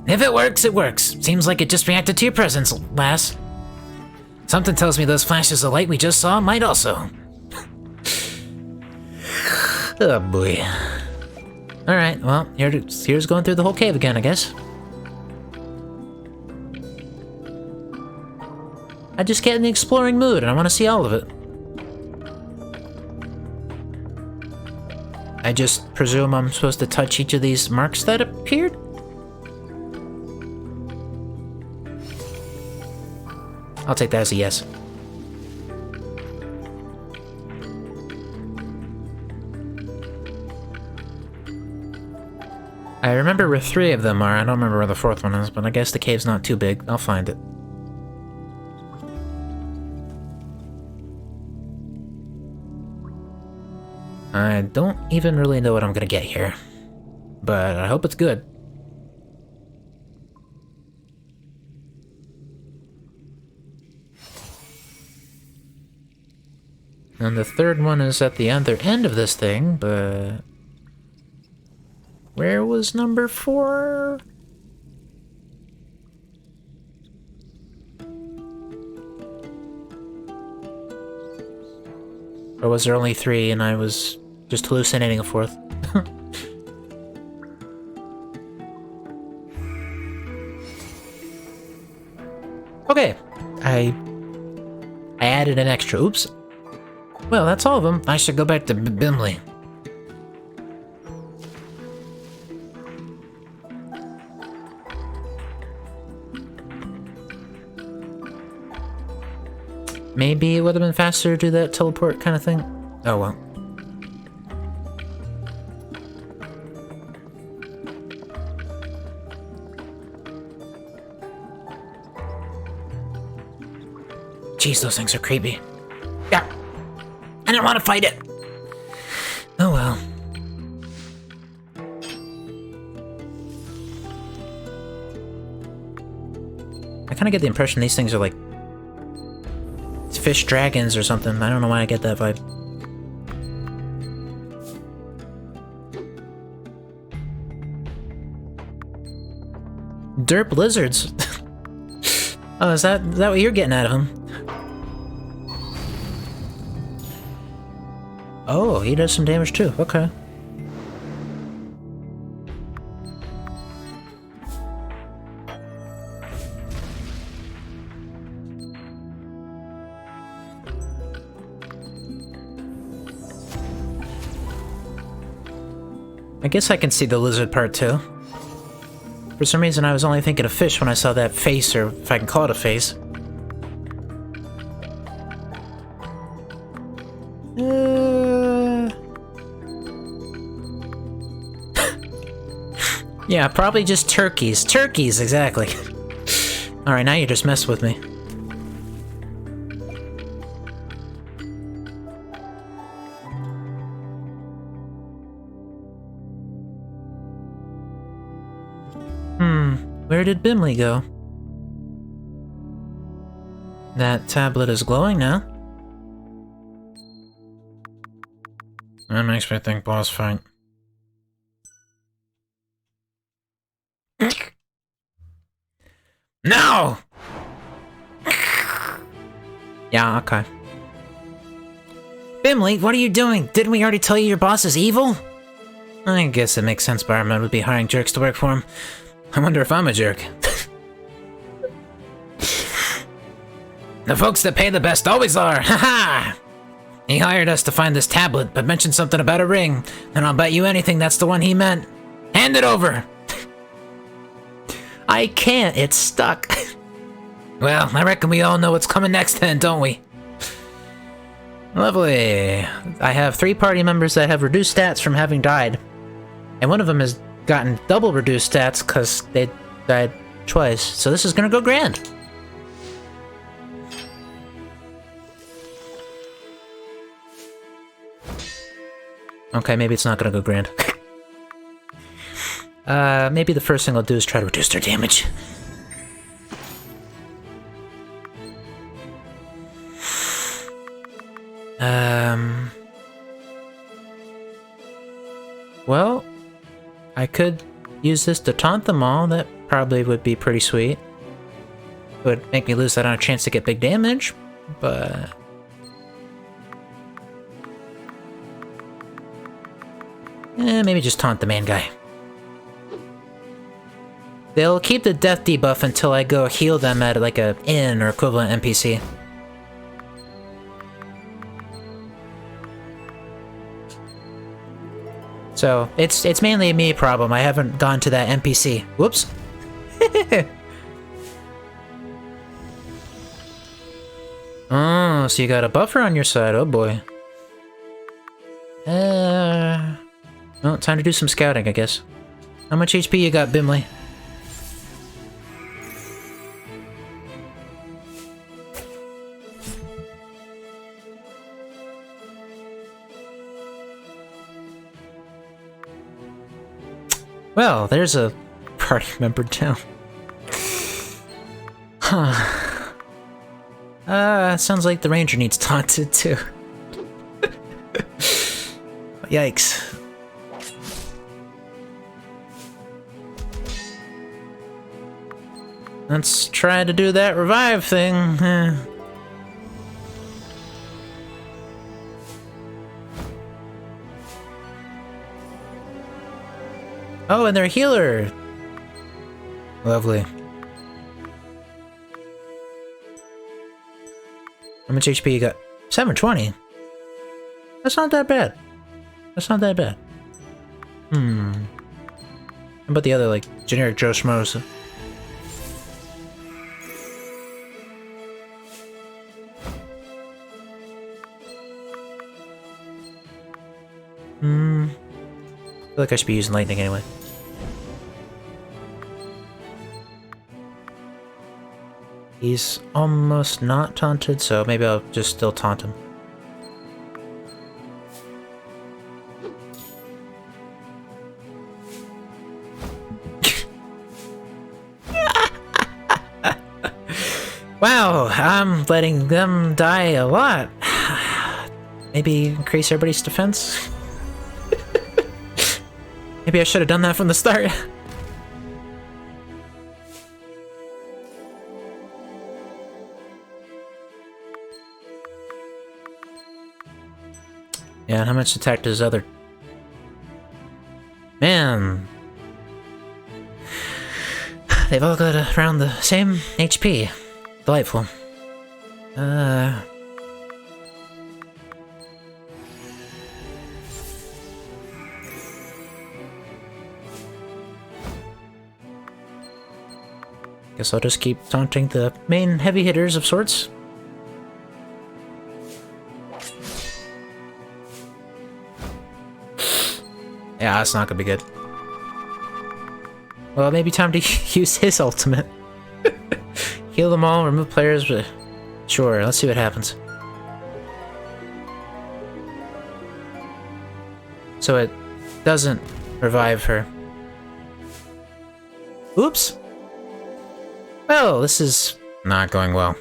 If it works, it works. Seems like it just reacted to your presence, lass. Something tells me those flashes of light we just saw might also. Oh boy. Alright, well, here's going through the whole cave again, I guess. I just get in the exploring mood and I want to see all of it. I just presume I'm supposed to touch each of these marks that appeared? I'll take that as a yes. I remember where 3 of them are. I don't remember where the 4th one is, but I guess the cave's not too big. I'll find it. I don't even really know what I'm gonna get here, but I hope it's good. And the 3rd one is at the other end of this thing, but... where was number 4? Or was there only 3 and I was just hallucinating a 4th? Okay, I added an extra. Oops. Well, that's all of them. I should go back to Bimley. Maybe it would have been faster to do that teleport kind of thing. Oh well. Jeez, those things are creepy. Yeah. I didn't want to fight it. Oh well. I kind of get the impression these things are like fish dragons or something. I don't know why I get that vibe. Derp lizards. Oh, is that what you're getting out of him? Oh, he does some damage too. Okay. I guess I can see the lizard part too. For some reason I was only thinking of fish when I saw that face, or if I can call it a face. Yeah, probably just turkeys. Turkeys, exactly. Alright, now you just messed with me. Where did Bimley go? That tablet is glowing now. That makes me think boss fight. No! Yeah, okay. Bimley, what are you doing? Didn't we already tell you your boss is evil? I guess it makes sense Barman would be hiring jerks to work for him. I wonder if I'm a jerk. The folks that pay the best always are, haha! He hired us to find this tablet, but mentioned something about a ring, and I'll bet you anything that's the one he meant. Hand it over! I can't, it's stuck. Well, I reckon we all know what's coming next then, don't we? Lovely. I have 3 party members that have reduced stats from having died, and one of them has gotten double reduced stats because they died twice, so this is gonna go grand. Okay, maybe it's not gonna go grand. Maybe the first thing I'll do is try to reduce their damage. Well, I could use this to taunt them all. That probably would be pretty sweet. It would make me lose that on a chance to get big damage, but... maybe just taunt the main guy. They'll keep the death debuff until I go heal them at like a inn or equivalent NPC. So, it's mainly a me problem. I haven't gone to that NPC. Whoops. Oh, so you got a buffer on your side. Oh boy. Well, time to do some scouting, I guess. How much HP you got, Bimley? Well, there's a party member down. Huh. Sounds like the ranger needs taunted too. Yikes. Let's try to do that revive thing. Oh, and they're a healer! Lovely. How much HP you got? 720? That's not that bad. That's not that bad. How about the other, like, generic Joe Schmoes? I feel like I should be using lightning anyway. He's almost not taunted, so maybe I'll just still taunt him. Wow, I'm letting them die a lot. Maybe increase everybody's defense? Maybe I should have done that from the start. Yeah, and how much attack does other... Man! They've all got around the same HP. Delightful. Guess I'll just keep taunting the main heavy hitters of sorts. Yeah, that's not gonna be good. Well, maybe time to use his ultimate. Heal them all, remove players, but sure, let's see what happens. So it doesn't revive her. Oops! Well, this is not going well.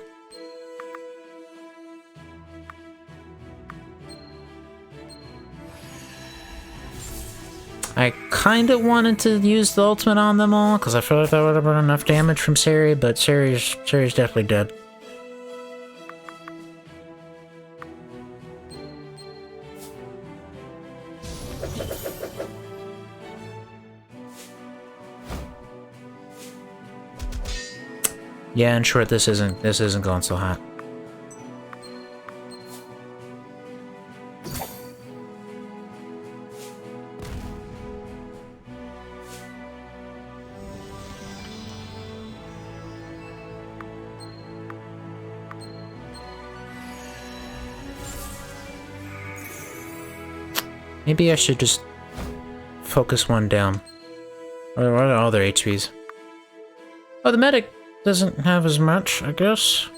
I kinda wanted to use the ultimate on them all, because I feel like that would have been enough damage from Sari, but Sari's definitely dead. Yeah, in short, this isn't going so hot. Maybe I should just focus one down. What are all their HPs? Oh, the medic doesn't have as much, I guess.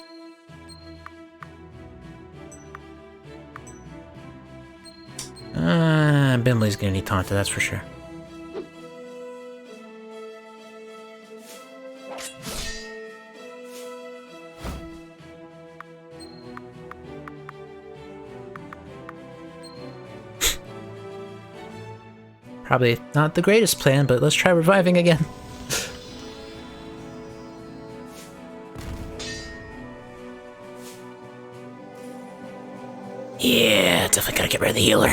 Bimley's gonna need taunted, that's for sure. Probably not the greatest plan, but let's try reviving again. Yeah, definitely gotta get rid of the healer.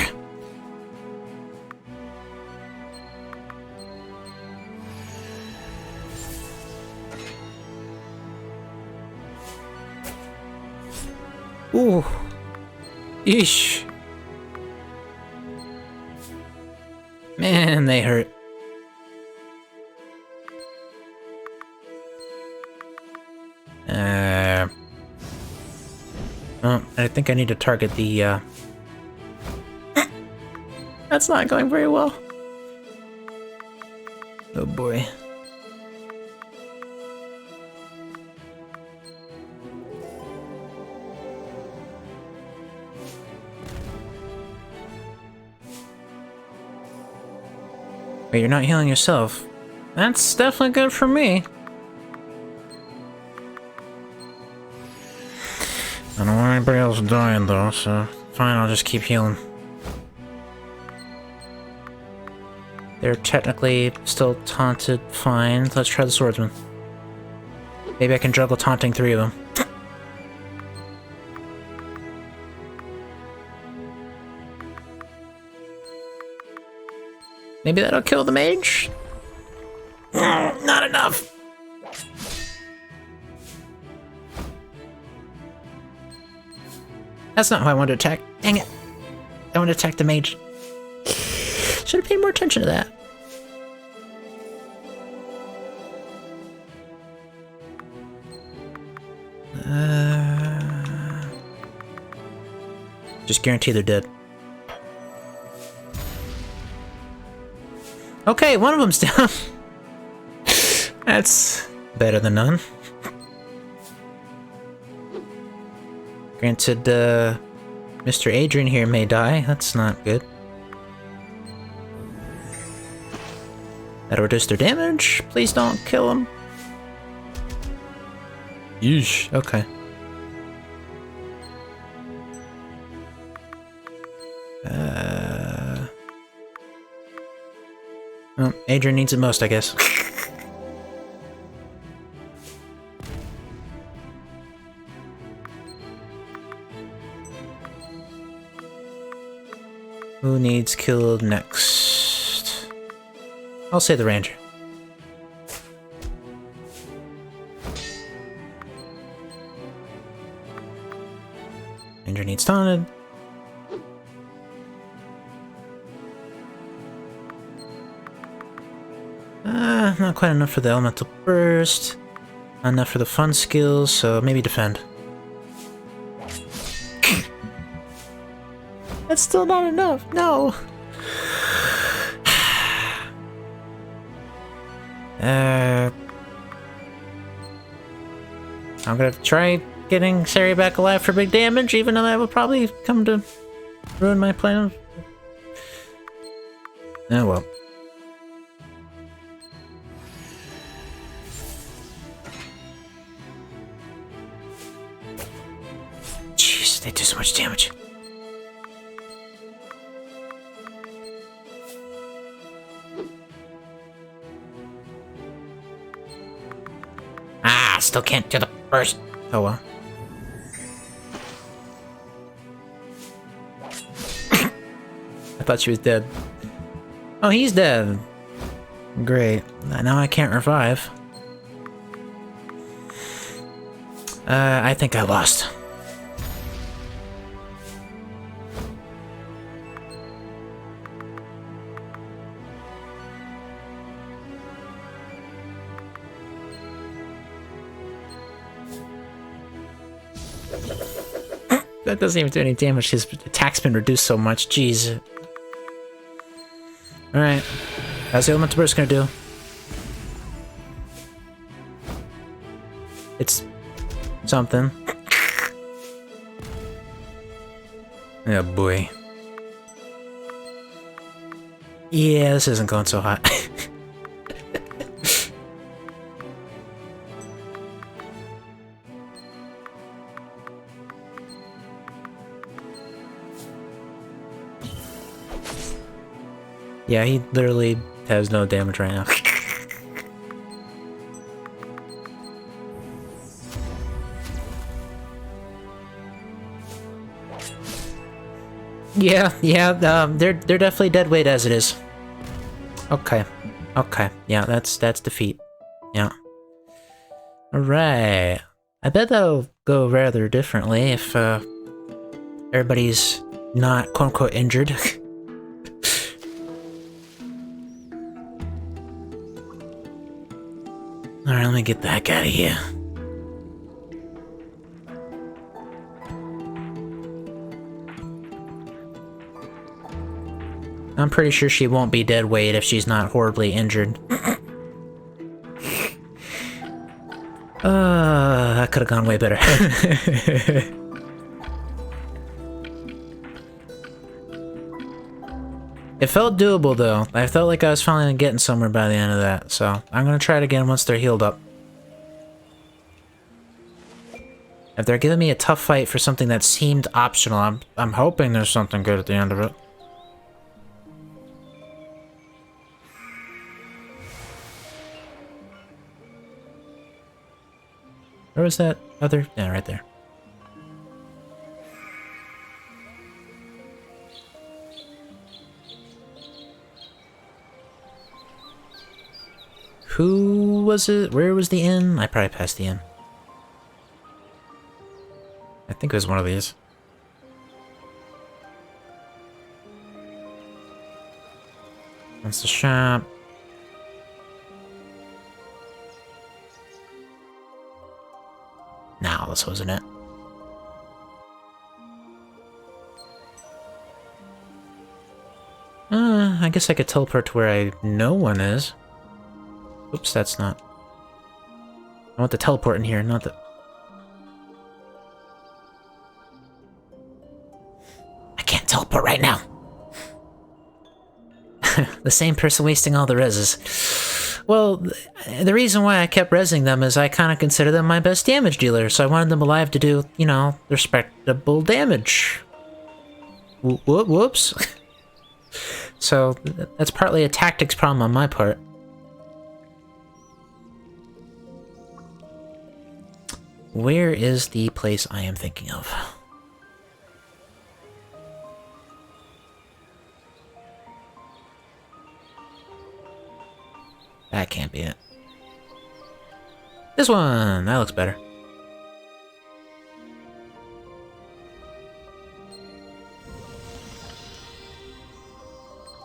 Ooh. Eesh. Man, they hurt. Oh, I think I need to target the, That's not going very well. Oh boy. Wait, you're not healing yourself. That's definitely good for me. I don't want anybody else dying though, so fine, I'll just keep healing. They're technically still taunted, fine. Let's try the swordsman. Maybe I can juggle taunting 3 of them. Maybe that'll kill the mage? Not enough! That's not who I wanted to attack. Dang it. I want to attack the mage. Should have paid more attention to that. Just guarantee they're dead. Okay, one of them's down. That's better than none. Granted, Mr. Adrian here may die. That's not good. That'll reduce their damage. Please don't kill him. Yeesh. Okay. Well, Adrian needs it most, I guess. Who needs killed next? I'll say the ranger. Ranger needs taunted. Not quite enough for the elemental burst. Not enough for the fun skills, so maybe defend. That's still not enough. No. I'm gonna try getting Sari back alive for big damage, even though that would probably come to ruin my plan. Oh well. Jeez, they do so much damage. Still can't do the burst. Oh well. I thought she was dead. Oh, he's dead. Great. Now I can't revive. I think I lost. That doesn't even do any damage. His attack's been reduced so much. Jeez. Alright. How's the elemental burst gonna do? It's something. Oh boy. Yeah, this isn't going so hot. Yeah, he literally has no damage right now. Yeah, they're definitely dead weight as it is. Okay, yeah, that's defeat. Yeah. All right. I bet that'll go rather differently if everybody's not quote unquote injured. Alright, let me get the heck out of here. I'm pretty sure she won't be dead weight if she's not horribly injured. That could have gone way better. It felt doable though. I felt like I was finally getting somewhere by the end of that, so I'm gonna try it again once they're healed up. If they're giving me a tough fight for something that seemed optional, I'm hoping there's something good at the end of it. Where was that other? Yeah, right there. Who was it? Where was the inn? I probably passed the inn. I think it was one of these. That's the shop. No, this wasn't it. I guess I could teleport to where no one is. Oops, that's not. I want the teleport in here, not the... I can't teleport right now. The same person wasting all the reses. Well, the reason why I kept resing them is I kind of consider them my best damage dealer, so I wanted them alive to do, you know, respectable damage. Whoops. So, that's partly a tactics problem on my part. Where is the place I am thinking of? That can't be it. This one! That looks better.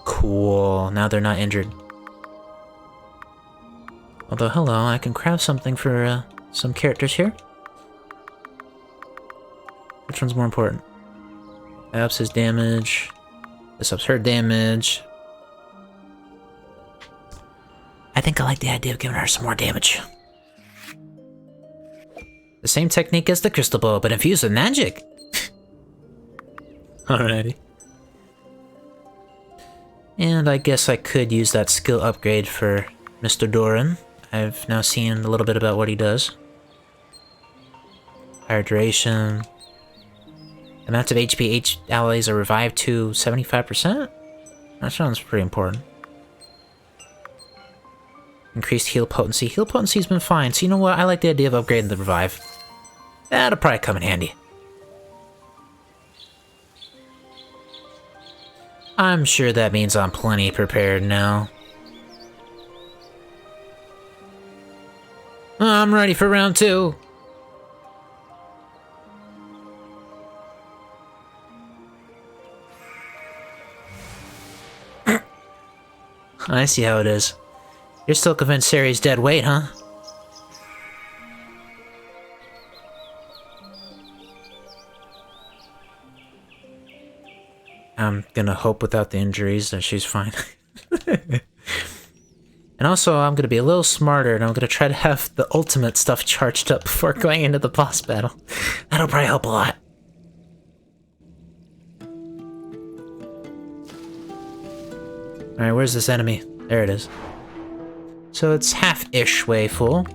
Cool. Now they're not injured. Although, hello, I can craft something for some characters here. Which one's more important? That ups his damage. This ups her damage. I think I like the idea of giving her some more damage. The same technique as the crystal bow, but infused with magic. Alrighty. And I guess I could use that skill upgrade for Mr. Doran. I've now seen a little bit about what he does. Higher duration. Amounts of HP allies are revived to 75%? That sounds pretty important. Increased heal potency. Heal potency's been fine, so you know what? I like the idea of upgrading the revive. That'll probably come in handy. I'm sure that means I'm plenty prepared now. I'm ready for round 2. I see how it is. You're still convinced Sari's dead weight, huh? I'm gonna hope without the injuries that she's fine. And also, I'm gonna be a little smarter, and I'm gonna try to have the ultimate stuff charged up before going into the boss battle. That'll probably help a lot. Alright, where's this enemy? There it is. So it's half-ish way full.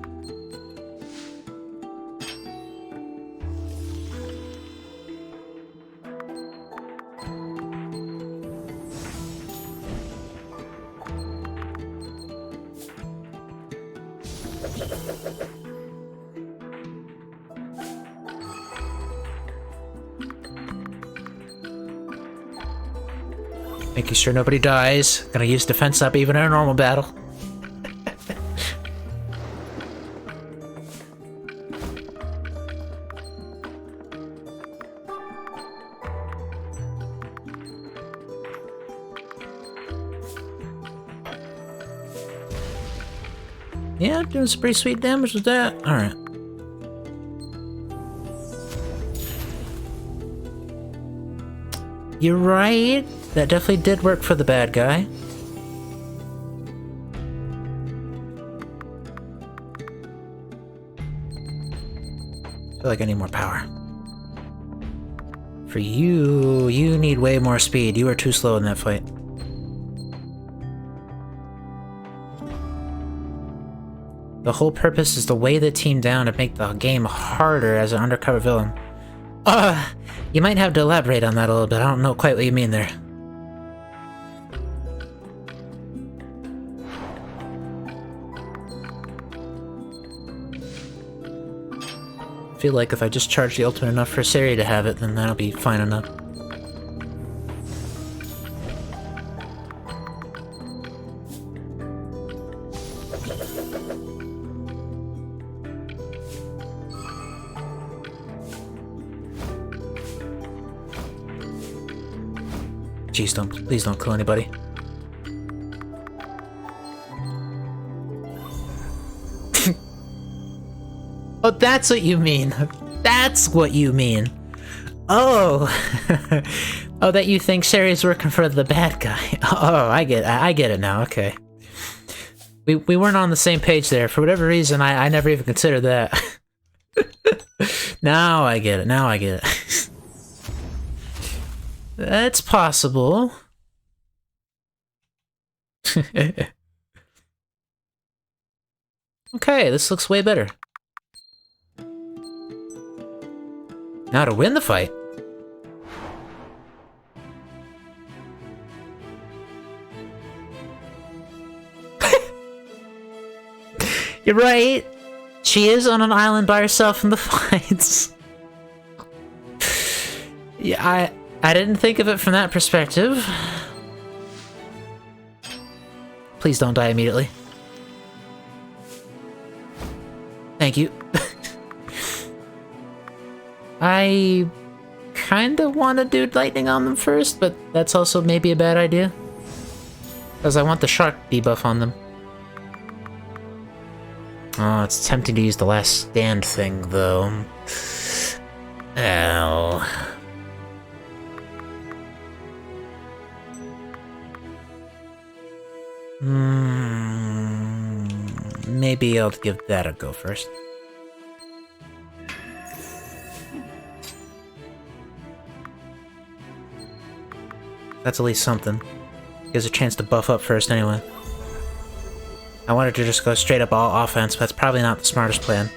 Making sure nobody dies. Gonna use defense up even in a normal battle. Yeah, doing some pretty sweet damage with that. Alright. You're right. That definitely did work for the bad guy. I feel like I need more power. For you, you need way more speed. You are too slow in that fight. The whole purpose is to weigh the team down and make the game harder as an undercover villain. You might have to elaborate on that a little bit. I don't know quite what you mean there. I feel like if I just charge the ultimate enough for Sari to have it, then that'll be fine enough. Jeez, please don't kill anybody. Oh, that's what you mean. That's what you mean. Oh. Oh, that you think Sherry's working for the bad guy. Oh, I get it now, okay. We weren't on the same page there. For whatever reason, I never even considered that. Now I get it. That's possible. Okay, this looks way better. Now to win the fight. You're right. She is on an island by herself in the fights. Yeah, I didn't think of it from that perspective. Please don't die immediately. Thank you. I kinda wanna do lightning on them first, but that's also maybe a bad idea. Because I want the shark debuff on them. Oh, it's tempting to use the last stand thing, though. Ow. Maybe I'll give that a go first. That's at least something. Gives a chance to buff up first anyway. I wanted to just go straight up all offense, but that's probably not the smartest plan.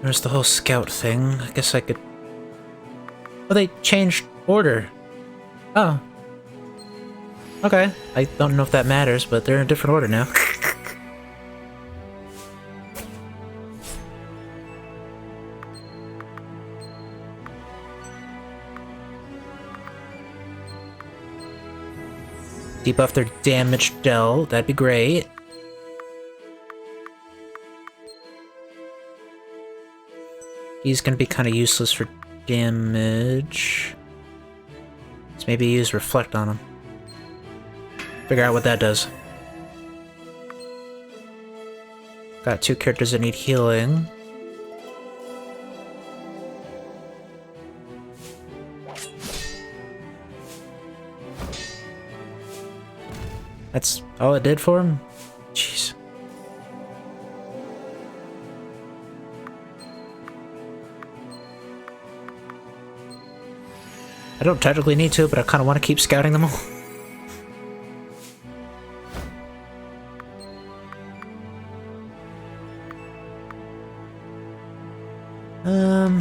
There's the whole scout thing. I guess I could... Oh, they changed order. Oh. Okay. I don't know if that matters, but they're in a different order now. Debuff their damage dealt. That'd be great. He's gonna be kind of useless for damage. Let's maybe use Reflect on him. Figure out what that does. Got two characters that need healing. That's all it did for him? Jeez. I don't technically need to, but I kind of want to keep scouting them all.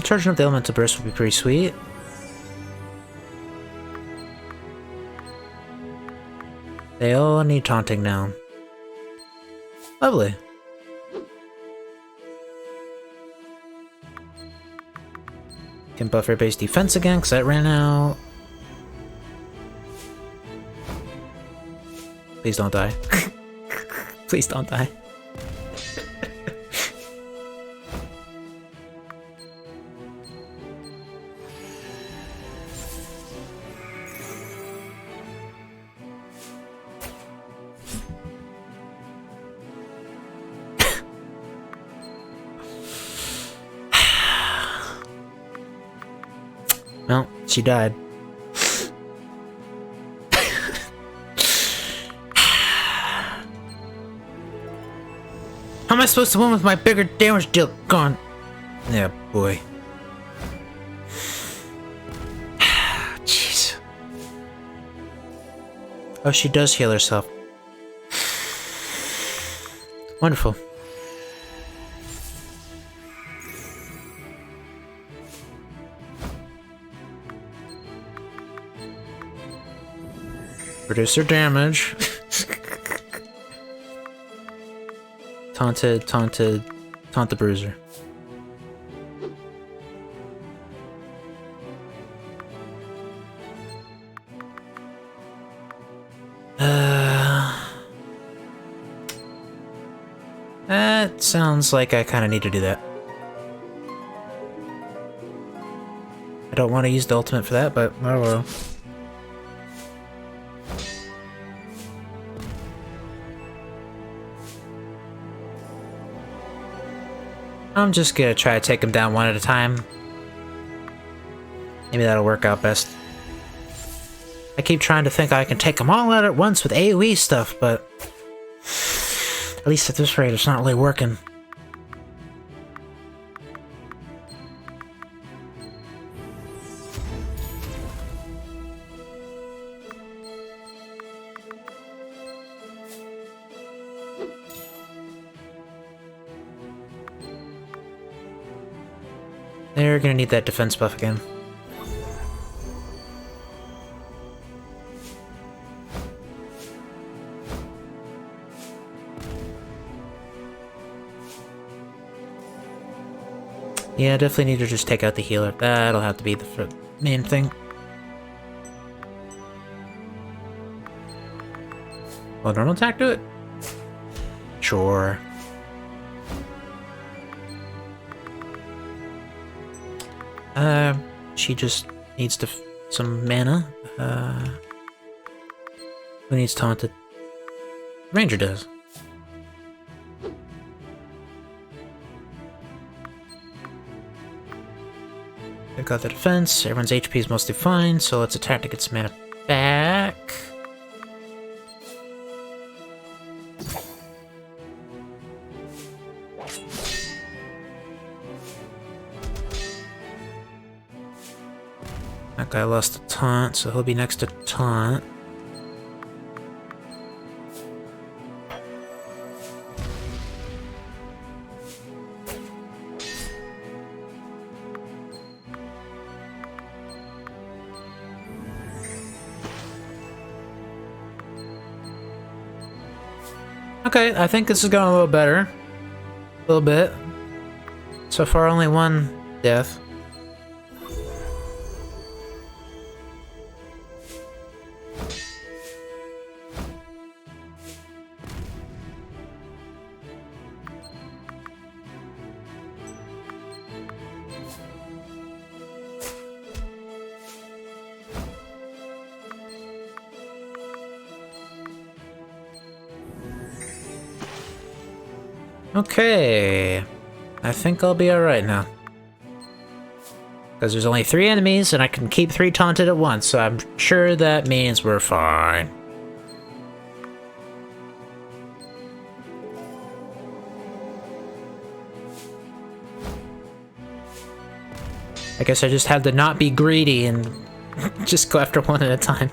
Charging up the Elemental Burst would be pretty sweet. They all need taunting now. Lovely. Can buff our base defense again, because that ran out. Please don't die. Please don't die. Well, she died. How am I supposed to win with my bigger damage deal gone? Yeah, boy. Jeez. Oh, she does heal herself. Wonderful. Reduce her damage. Taunted, taunt the bruiser. That sounds like I kind of need to do that. I don't want to use the ultimate for that, but oh well. I'm just gonna try to take them down one at a time. Maybe that'll work out best. I keep trying to think I can take them all out at once with AoE stuff, but at least at this rate it's not really working. They're gonna need that defense buff again. Yeah, definitely need to just take out the healer. That'll have to be the main thing. Will normal attack do it? Sure. She just needs to some mana. Who needs taunted? Ranger does. They've got the defense. Everyone's HP is mostly fine, so let's attack to get some mana back. That guy lost a taunt, so he'll be next to taunt. Okay, I think this is going a little better. A little bit. So far, only one death. Okay, I think I'll be alright now. Because there's only 3 enemies and I can keep 3 taunted at once, so I'm sure that means we're fine. I guess I just had to not be greedy and just go after one at a time.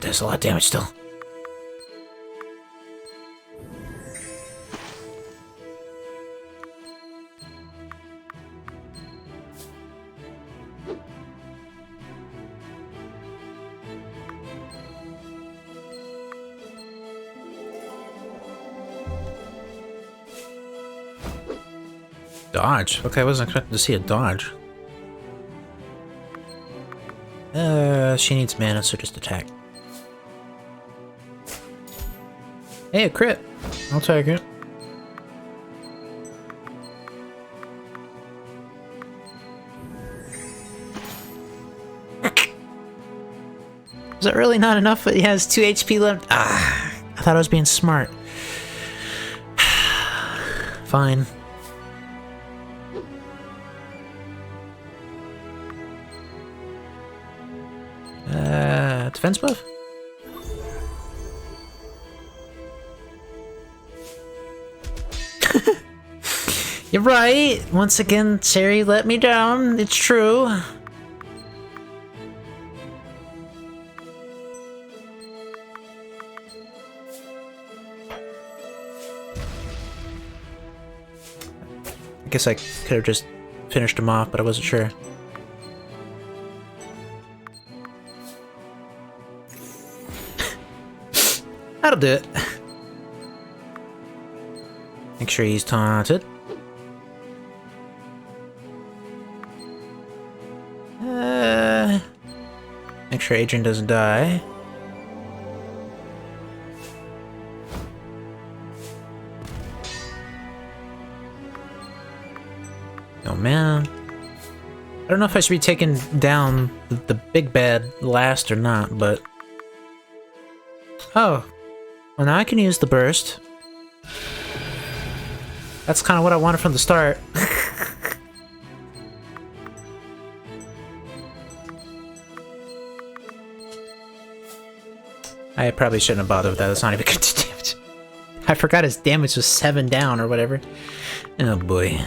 There's a lot of damage still. Dodge? Okay, I wasn't expecting to see a dodge. She needs mana, so just attack. Hey, a crit. I'll take it. Is that really not enough? He has 2 HP left. Ah, I thought I was being smart. Fine. Defense buff? You're right. Once again, Sari let me down. It's true. I guess I could have just finished him off, but I wasn't sure. That'll do it. Make sure he's taunted. sure Adrian doesn't die. Oh man. I don't know if I should be taking down the big bad last or not, but... Oh. Well, now I can use the burst. That's kind of what I wanted from the start. I probably shouldn't have bothered with that. That's not even good damage. I forgot his damage was 7 down or whatever. Oh boy.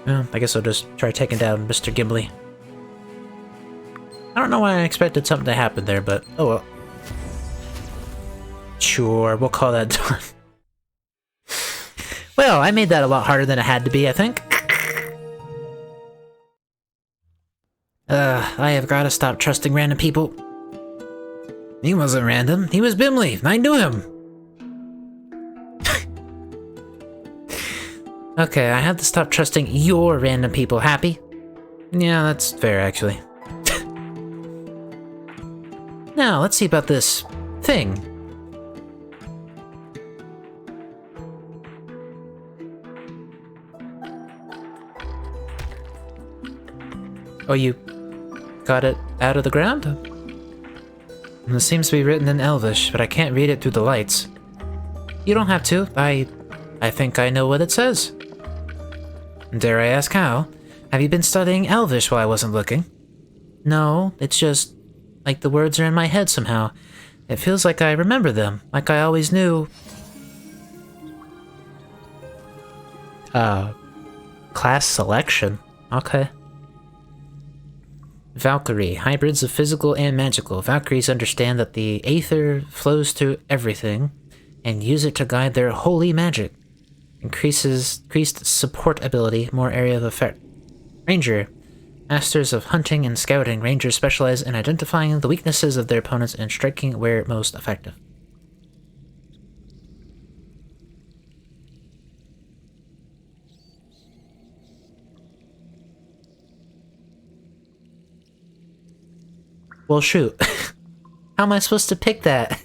Well, I guess I'll just try taking down Mr. Gimli. I don't know why I expected something to happen there, but oh well. Sure, we'll call that done. Well, I made that a lot harder than it had to be, I think. I have gotta stop trusting random people. He wasn't random, he was Bimli, I knew him! Okay, I have to stop trusting your random people, happy? Yeah, that's fair, actually. Now, let's see about this thing. Oh, you got it out of the ground? It seems to be written in Elvish, but I can't read it through the lights. You don't have to. I think I know what it says. Dare I ask how? Have you been studying Elvish while I wasn't looking? No, it's just like the words are in my head somehow. It feels like I remember them, like I always knew. Class selection. Okay. Valkyrie, hybrids of physical and magical. Valkyries understand that the aether flows through everything and use it to guide their holy magic. Increased support ability, more area of effect. Ranger, masters of hunting and scouting. Rangers specialize in identifying the weaknesses of their opponents and striking where most effective. Well, shoot. How am I supposed to pick that?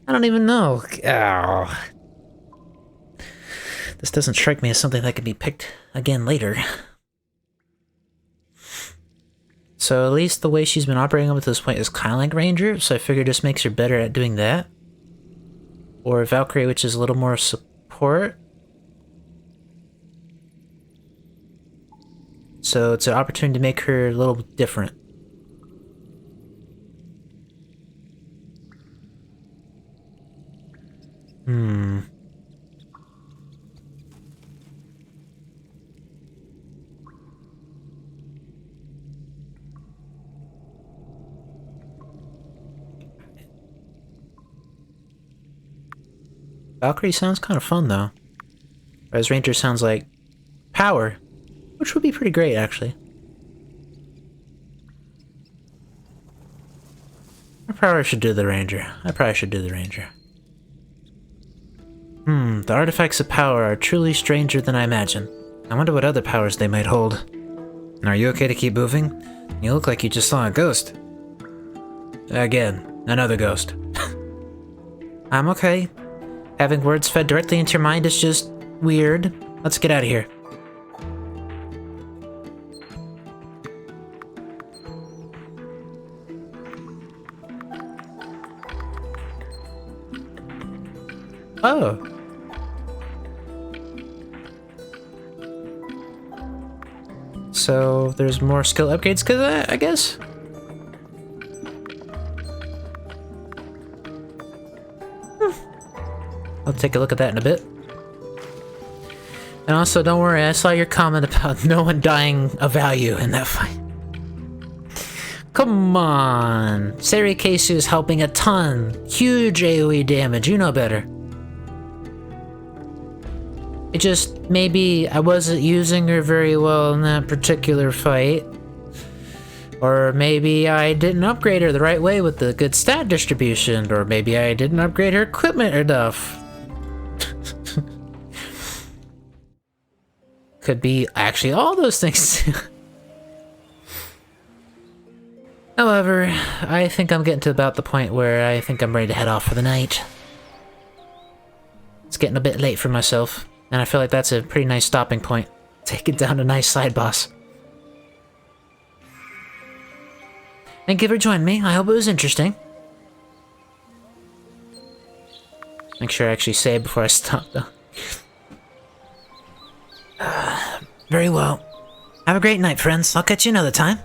I don't even know. Oh. This doesn't strike me as something that can be picked again later. So at least the way she's been operating up to this point is kind of like Ranger, so I figure this makes her better at doing that. Or Valkyrie, which is a little more support. So it's an opportunity to make her a little different. Valkyrie sounds kind of fun, though. Whereas Ranger sounds like power, which would be pretty great, actually. I probably should do the Ranger. The artifacts of power are truly stranger than I imagined. I wonder what other powers they might hold. Are you okay to keep moving? You look like you just saw a ghost. Again, another ghost. I'm okay. Having words fed directly into your mind is just weird. Let's get out of here. Oh. So there's more skill upgrades because of that, I guess? I'll take a look at that in a bit. And also, don't worry, I saw your comment about no one dying of value in that fight. Come on! Serikesu is helping a ton. Huge AoE damage, you know better. It just, maybe I wasn't using her very well in that particular fight. Or maybe I didn't upgrade her the right way with the good stat distribution, or maybe I didn't upgrade her equipment enough. Could be actually all those things. However, I think I'm getting to about the point where I think I'm ready to head off for the night. It's getting a bit late for myself, and I feel like that's a pretty nice stopping point. Take it down a nice side boss. Thank you for joining me. I hope it was interesting. Make sure I actually save before I stop, though. Very well. Have a great night, friends. I'll catch you another time.